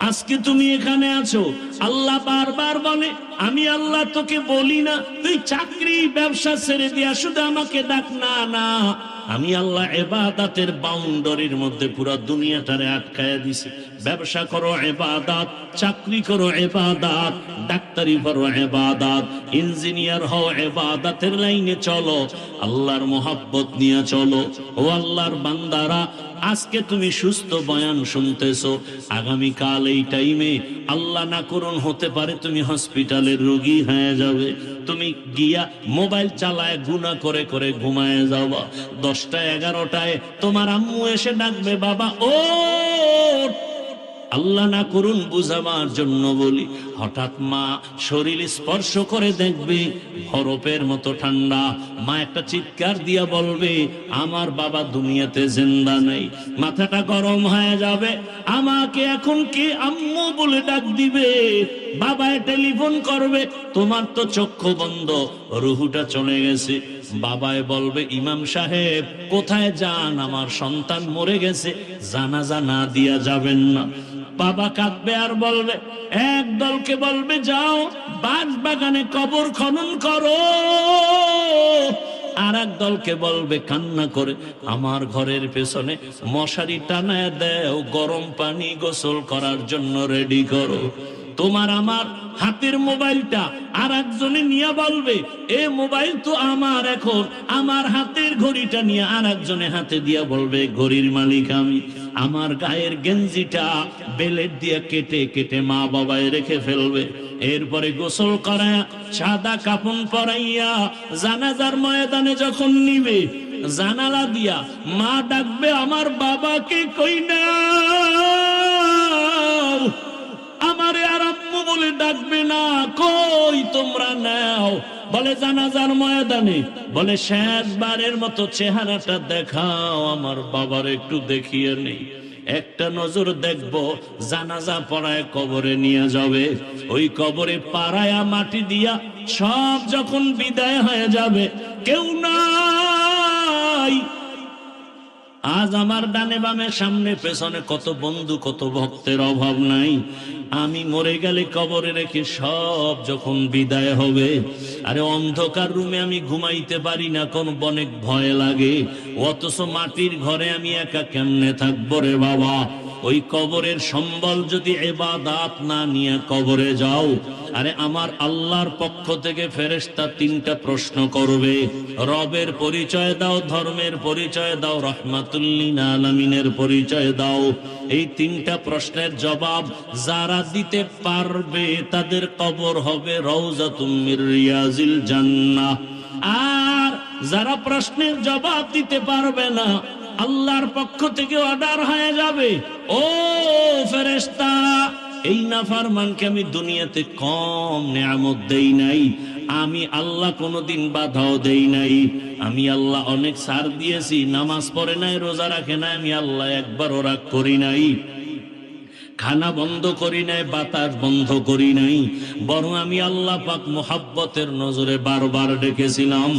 আজকে তুমি এখানে আছো, আল্লাহ বারবার বলে আমি আল্লাহ তোকে বলি না তুই চাকরি ব্যবসা ছেড়ে দিয়া শুধু আমাকে ডাক। না না, আমি আল্লাহ ইবাদতের বাউন্ডারির মধ্যে পুরো দুনিয়াটারে আটকায়া দিছি। ব্যবসা করো ইবাদত, চাকরি করো ইবাদত, ডাক্তারি করো ইবাদত, ইঞ্জিনিয়ার হও ইবাদতের লাইনে চলো, আল্লাহর মোহাব্বত নিয়ে চলো। ও আল্লাহর বান্দারা, আজকে তুমি সুস্থ বয়ান শুনতেছো, আগামী কাল এই টাইমে আল্লাহ না করুন হতে পারে তুমি হসপিটালের রোগী হয়ে যাবে। তুমি গিয়া মোবাইল চালায় গুনাহ করে করে ঘুমায় যাবা। 10টা 11টায় তোমার আম্মু এসে ডাকবে, বাবা ও আল্লাহ না করুন বুঝাবার জন্য বলি, হঠাৎ মা শরীর স্পর্শ করে দেখবে বরফের মতো ঠান্ডা। মা একটা চিৎকার দিয়া বলবে, আমার বাবা দুনিয়াতে জিন্দা নেই। মাথাটা গরম হয়ে যাবে, আমাকে এখন কে আম্মু বলে ডাক দিবে, বাবায় টেলিফোন করবে, তোমার তো চক্ষু বন্ধ, রুহুটা চলে গেছে। বাবায় বলবে, ইমাম সাহেব কোথায় যান, আমার সন্তান মরে গেছে, জানাজা না দিয়া যাবেন না। বাবা কাঁদবে আর বলবে, এক দলকে বলবে যাও বাগ বাগানে কবর খনন করো, আর এক দলকে বলবে কান্না করে আমার ঘরের পেছনে মশারি টানায় দেও, গরম পানি গোসল করার জন্য রেডি করো। তোমার আমার হাতের মোবাইলটা আর একজনে নিয়ে বলবে, এ মোবাইল তো আমার, এখন আমার হাতের ঘড়িটা নিয়ে আর একজনে হাতে দিয়া বলবে, ঘড়ির মালিক আমি। আমার গায়ের গেঞ্জিটা বেলেট দিয়ে কেটে কেটে মা বাবায় রেখে ফেলবে। এরপরে গোসল করায়া সাদা কাফন পরাইয়া জানাজার ময়দানে যখন নিবে, জানালা দিয়া মা ডাকবে, আমার বাবাকে কই না, আমারে আর আম্মু বলে ডাকবে না, কই তোমরা নাও। বলে জানাজার ময়দানে, বলে শেষবারের মতো চেহারাটা দেখাও, আমার বাবার একটু দেখিয়ে নেই, একটা নজর দেখবো। জানাজা পড়ায় কবরে নিয়ে যাবে, ওই কবরে পাড়ায়া মাটি দিয়া সব যখন বিদায় হয়ে যাবে, কেউ নাই। আজ আমার ডানে বামে সামনে পেছনে কত বন্ধু কত ভক্তের অভাব নাই। আমি মরে গেলে কবরে রেখে সব যখন বিদায় হবে, আরে অন্ধকার রুমে আমি ঘুমাইতে পারি না, কোন অনেক ভয় লাগে, অথচ মাটির ঘরে আমি একা কেমনে থাকবো রে বাবা। ওই কবরের সম্বল যদি ইবাদত না নিয়ে কবরে যাও, আরে আমার আল্লাহর পক্ষ থেকে ফেরেশতা 3টা প্রশ্ন করবে, রবের পরিচয় দাও, ধর্মের পরিচয় দাও, রাহমাতুল লিল আলামিনের পরিচয় দাও। এই 3টা প্রশ্নের জবাব যারা দিতে পারবে তাদের কবর হবে রওজাতুম মির রিয়াজিল জান্নাহ। আর যারা প্রশ্নের জবাব দিতে পারবে না, আল্লাহর পক্ষ থেকে অর্ডার হয়ে যাবে, ও ফেরেশতা, এই নাফরমানকে আমি দুনিয়াতে কম নেয়ামত দেই নাই, আমি আল্লাহ কোনোদিন বাধাও দেই নাই, আমি আল্লাহ অনেক ছাড় দিয়েছি, নামাজ পড়ে নাই, রোজা রাখে নাই, আমি আল্লাহ একবারও রাগ করি নাই, খানা বন্ধ করি নাই, বাতাস বন্ধ করি নাই, বরং আমি আল্লাহ পাক মোহাব্বতের নজরে বারবার ডেকেছিলাম।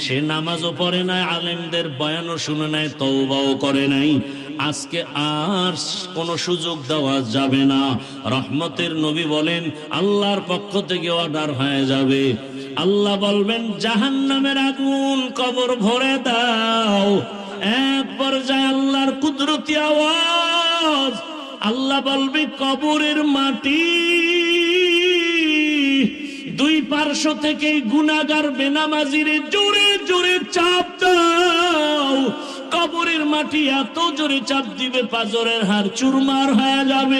সে নামাজও পড়ে নাই, আলেমদের বয়ানও শুনে নাই, তওবাও করে নাই। আজকে আর কোনো সুযোগ দেওয়া যাবে না। রহমতের নবী বলেন, আল্লাহর পক্ষ থেকে অর্ডার হয়ে যাবে, আল্লাহ বলবেন জাহান্নামের আগুন কবর ভরে দাও। এক পর্যায়ে আল্লাহর কুদরতি আওয়াজ, আল্লাহ বলবে কবরের মাটি দুই পার্শ্ব থেকে গুনাহগার বেনামাজিরে জোরে জোরে চাপ দাও। কবরের মাটি এত জোরে চাপ দিবে পাজরের হাড় চুরমার হয়ে যাবে।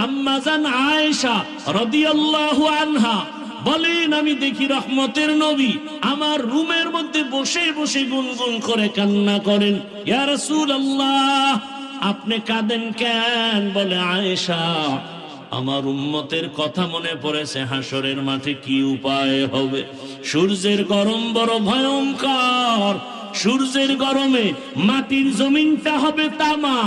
আম্মা জান আয়েশা রাদিয়াল্লাহু আনহা বলেন, আমি দেখি রহমতের নবী আমার রুমের মধ্যে বসে বসে গুনগুন করে কান্না করেন, ইয়া রাসূলুল্লাহ আপনি কাঁদেন কেন? বলে, আয়েশা আমার উম্মতের কথা মনে পড়েছে, হাসরের মাঠে কি উপায় হবে। সূর্যের গরম বড় ভয়ঙ্কর, সূর্যের গরমে মাটির জমিনটা হবে তামা,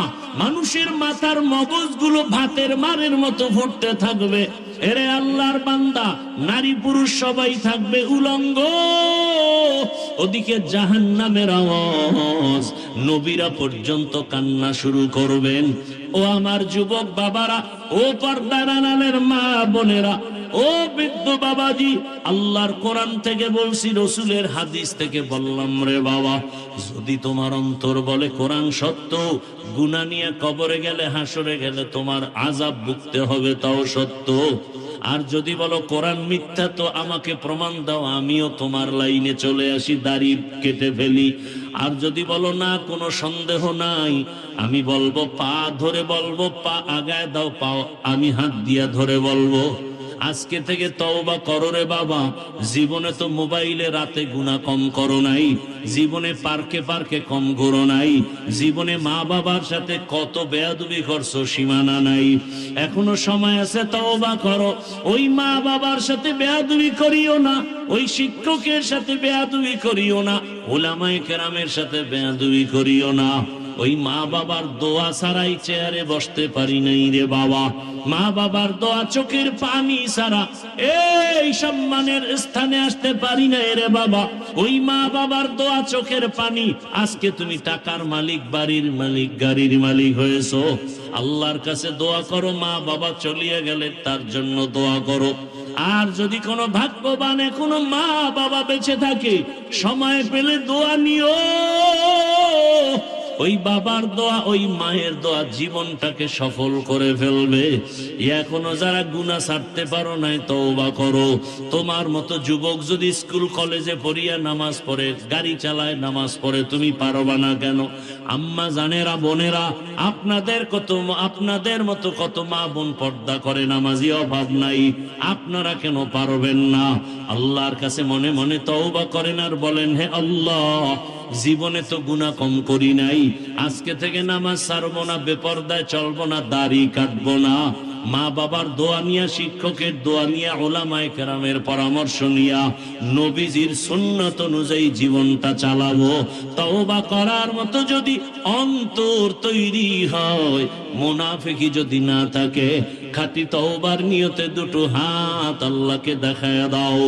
মানুষের মাথার মগজগুলো ভাতের মারের মতো ফুটতে থাকবে। এরে আল্লাহর বান্দা, নারী পুরুষ সবাই থাকবে উলঙ্গ। ওদিকে জাহান্নামের আওয়াজ, নবীরা পর্যন্ত কান্না শুরু করবেন। ও আমার যুবক বাবারা, ও পর্দার আড়ালের মা বোনেরা, ও বৃদ্ধ বাবাজি, আল্লাহর কোরআন থেকে বলছি, রসুলের হাদিস থেকে বললাম, রে বাবা, যদি তোমার অন্তর বলে কোরআন সত্য, গুনাহ নিয়ে কবরে গেলে, হাসরে গেলে তোমার আযাব ভুগতে হবে, তাও সত্য। আর যদি বলো কোরআন মিথ্যা, তো আমাকে প্রমাণ দাও, আমিও তোমার লাইনে চলে আসি, দাড়ি কেটে ফেলি। আর যদি বলো না, কোনো সন্দেহ নাই, আমি বলবো পা ধরে বলবো, পা আগায় দাও, পাও আমি হাত দিয়া ধরে বলবো, আজকে থেকে তওবা করো রে বাবা। জীবনে তো মোবাইলে রাতে গুনাহ কম করো নাই, জীবনে পার্কে পার্কে কম ঘোরো নাই, জীবনে মা বাবার সাথে কত বেয়াদবি করছো, সীমানা নাই। এখনো সময় আছে, তওবা করো। ওই মা বাবার সাথে বেয়াদবি করিও না, ওই শিক্ষকের সাথে বেয়াদবি করিও না, উলামায়ে কেরামের সাথে বেয়াদবি করিও না। ওই মা বাবার দোয়া ছাড়াই চেয়ারে বসতে পারি নাই রে বাবা, মা বাবার দোয়া, চোখের পানি ছাড়া এই সম্মানের স্থানে আসতে পারি নাই রে বাবা। ওই মা বাবার দোয়া, চোখের পানি, আজকে তুমি টাকার মালিক, বাড়ির মালিক, গাড়ির মালিক হয়েছো। আল্লাহর কাছে দোয়া করো, মা বাবা চলিয়ে গেলে তার জন্য দোয়া করো। আর যদি কোনো ভাগ্যবান কোনো মা বাবা বেঁচে থাকে, সময় পেলে দোয়া নিও। ওই বাবার দোয়া, ওই মায়ের দোয়া জীবনটাকে সফল করে ফেলবে। এখনো যারা গুনাহ ছাড়তে পারো নাই, তওবা করো। তোমার মতো যুবক যদি স্কুল কলেজে পড়িয়া নামাজ পড়ে, গাড়ি চালায় নামাজ পড়ে, তুমি পারবা না কেন? আম্মা জানেরা, বোনেরা, আপনাদের মতো কত মা বোন পর্দা করে, নামাজি অভাব নাই, আপনারা কেন পারবেন না? আল্লাহর কাছে মনে মনে তওবা করেন আর বলেন, হে আল্লাহ, জীবনে তো গুনাহ কম করি নাই, আজকে থেকে নামাজ ছাড়বো না, বেপরদায় চলবো না, দাড়ি কাটবো না। মা বাবার দোয়া নিয়া, শিক্ষকের দোয়া নিয়া, উলামায়ে কেরামের পরামর্শ নিয়া, নবীজির সুন্নাত অনুযায়ী জীবনটা চালাবো। তওবা করার মতো যদি অন্তর তৈরি হয়, মুনাফিকি যদি না থাকে, খাঁটি তওবার নিয়তে দুটো হাত আল্লাহকে দেখায় দাও।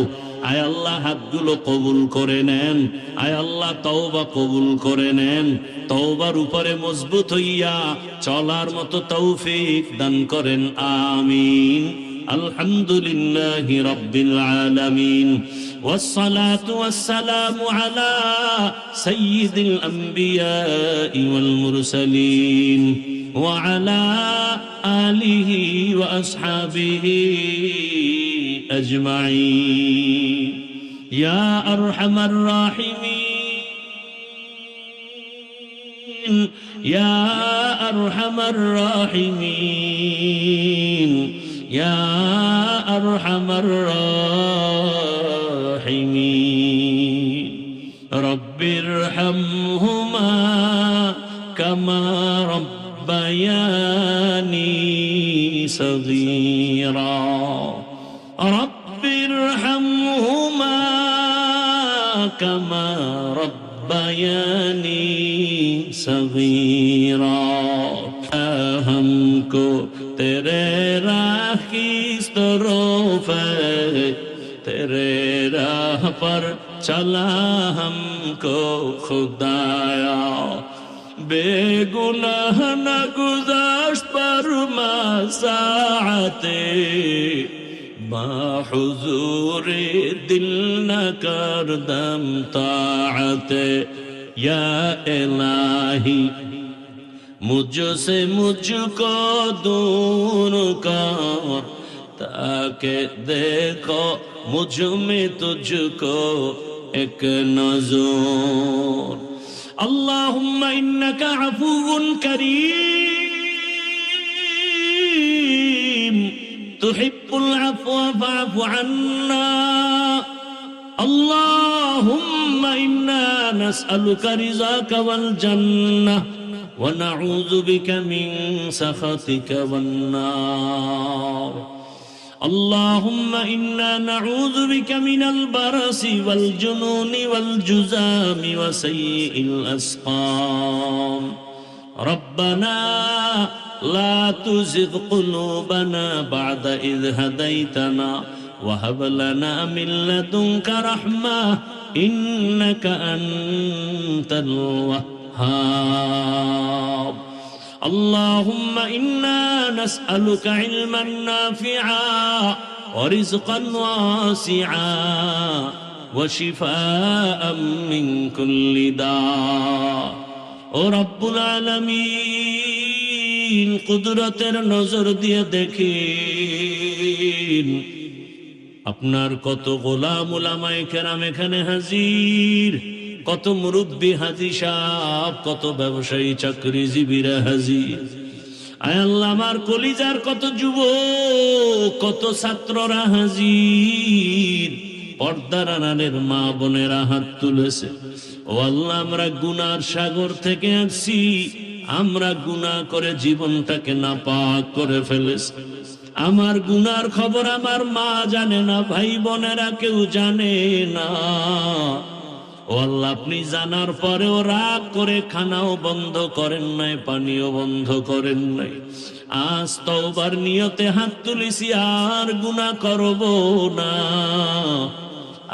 আয় আল্লাহ, হাতগুলো কবুল করে নেন। আয় আল্লাহ, তওবা কবুল করে নেন। তওবার উপরে মজবুত হইয়া চলার মতো তৌফিক দান করেন, আমিন। আলহামদুলিল্লাহি রাব্বিল আলামিন, والصلاة والسلام على سيد الأنبياء والمرسلين وعلى آله وأصحابه أجمعين يا أرحم الراحمين يا أرحم الراحمين يا أرحم الراحمين رب ارحمهما كما ربياني صغيرا رب ارحمهما كما ربياني صغيرا हमको तेरे राह की तरफ तेरे राह पर चला हमको खुदाया बेगुनाह न गुज़श्त पर मसाअते बाहुजूर दिल न करदम ताअते या इलाही मुझसे मुझको दूर कर ताकि देखो मुझ में तुझको एक नज़र अल्लाहुम्मा इन्नका अफ़ुव्वुन करीम तुहिब्बुल अफ़्व फ़अफ़ु अन्ना अल्लाहुम्मा इन्ना नस्अलुका रिज़ाका वल जन्नह ونعوذ بك من سخطك والنار اللهم إنا نعوذ بك من البرص والجنون والجذام وسيء الأسقام ربنا لا تزغ قلوبنا بعد إذ هديتنا وهب لنا من لدنك رحمة إنك أنت الوهاب اللهم إنا نسألك علما نافعا ورزقا واسعا وشفاء من كل داء ও রব্বুল আলামিন কুদরতের নজর দিয়ে দেখেন আপনার কত গোলাম উলামায়ে কেরাম এখানে হাজির, কত মুরব্বী হাজী সাহেব, কত ব্যবসায়ী চাকরিজীবীরা হাজির। আয় আল্লাহ আমার কলিজার কত যুবক, কত ছাত্ররা হাজির, পর্দার আড়ালের মা বোনেরা হাত তুলেছে। ও আল্লাহ আমরা গুনার সাগর থেকে আসছি, আমরা গুনাহ করে জীবনটাকে নাপাক করে ফেলেছি। আমার গুনার খবর আমার মা জানে না, ভাই বোনেরা কেউ জানে না। ও আল্লাহ আপনি জানার পরেও রাগ করে খানাও বন্ধ করেন নাই, পানিও বন্ধ করেন নাই। আজ তওবার নিয়তে হাত তুলেছি, আর গুনাহ করব না,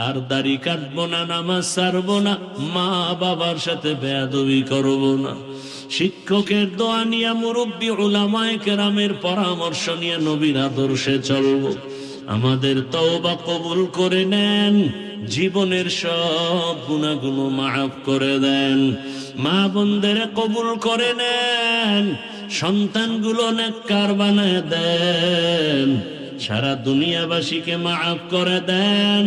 আর দাড়ি কাটবো না, নামাজ ছাড়বো না, মা বাবার সাথে বেয়াদবি করব না। শিক্ষকের দোয়া নিয়ে, মুরব্বী উলামায়ে কেরামের পরামর্শ নিয়ে নবীর আদর্শে চলব। আমাদের তওবা কবুল করে নেন, জীবনের সব গুনাহগুলো মাফ করে দেন, মা বোনদের কবুল করে নেন, সন্তানগুলো নেককার বানায় দেন, সারা দুনিয়াবাসীকে মাফ করে দেন।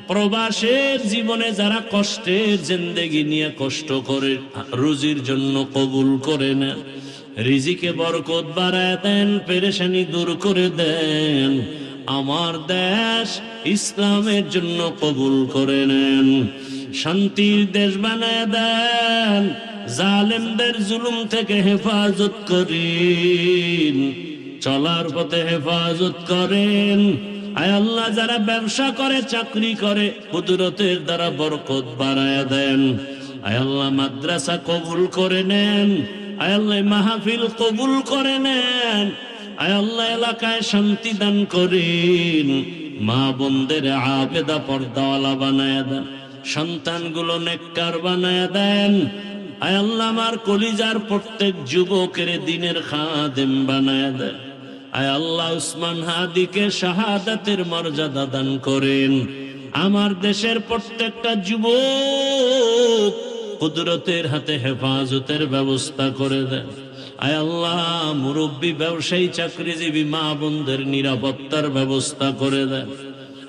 প্রবাসের জীবনে যারা কষ্টের জিন্দেগি নিয়ে কষ্ট করে রুজির জন্য কবুল করে নেন, রিজিকে বরকত বাড়ায় দেন, পেরেশানি দূর করে দেন। আমার দেশ ইসলামের জন্য কবুল করে নেন, শান্তির দেশ বানায় দেন, জালেমদের জুলুম থেকে হেফাজত করেন, চলার পথে হেফাজত করেন। আয় আল্লাহ যারা ব্যবসা করে, চাকরি করে, কুদরতের দ্বারা বরকত বাড়ায় দেন। আয় আল্লাহ মাদ্রাসা কবুল করে নেন, আয় আল্লাহ মাহফিল কবুল করে নেন, আয় আল্লাহ এলাকায় শান্তি দান করেন, মা বোনদের আবেদা পর্দাওয়ালা বানায় দেন, সন্তানগুলো নেককার বানায় দেন। আয় আল্লাহ আমার কলিজার প্রত্যেক যুবকের দিনের খাদেম বানায় দেন। আয় আল্লাহ উসমান হাদিকে শাহাদাতের মর্যাদা দান করেন। আমার দেশের প্রত্যেকটা যুবক কুদরতের হাতে হেফাজতের ব্যবস্থা করে দেন। আয় আল্লাহ মুরব্বী ব্যবসায়ী চাকরিজীবী মা বোনদের নিরাপত্তার ব্যবস্থা করে দেন।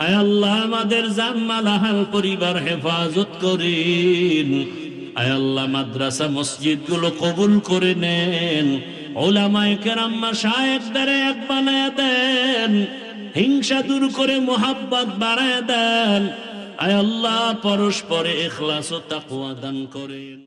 আয় আল্লাহ আমাদের জানমাল আহাল পরিবার হেফাজত করেন। আয় আল্লাহ মাদ্রাসা মসজিদ গুলো কবুল করে নেন, উলামায়ে কেরাম মাশায়েখদের এক বানায় দেন, হিংসা দূর করে মুহাব্বত বাড়ায় দেন। আয় আল্লাহ পরস্পরে ইখলাস ও তাকওয়া দান করেন।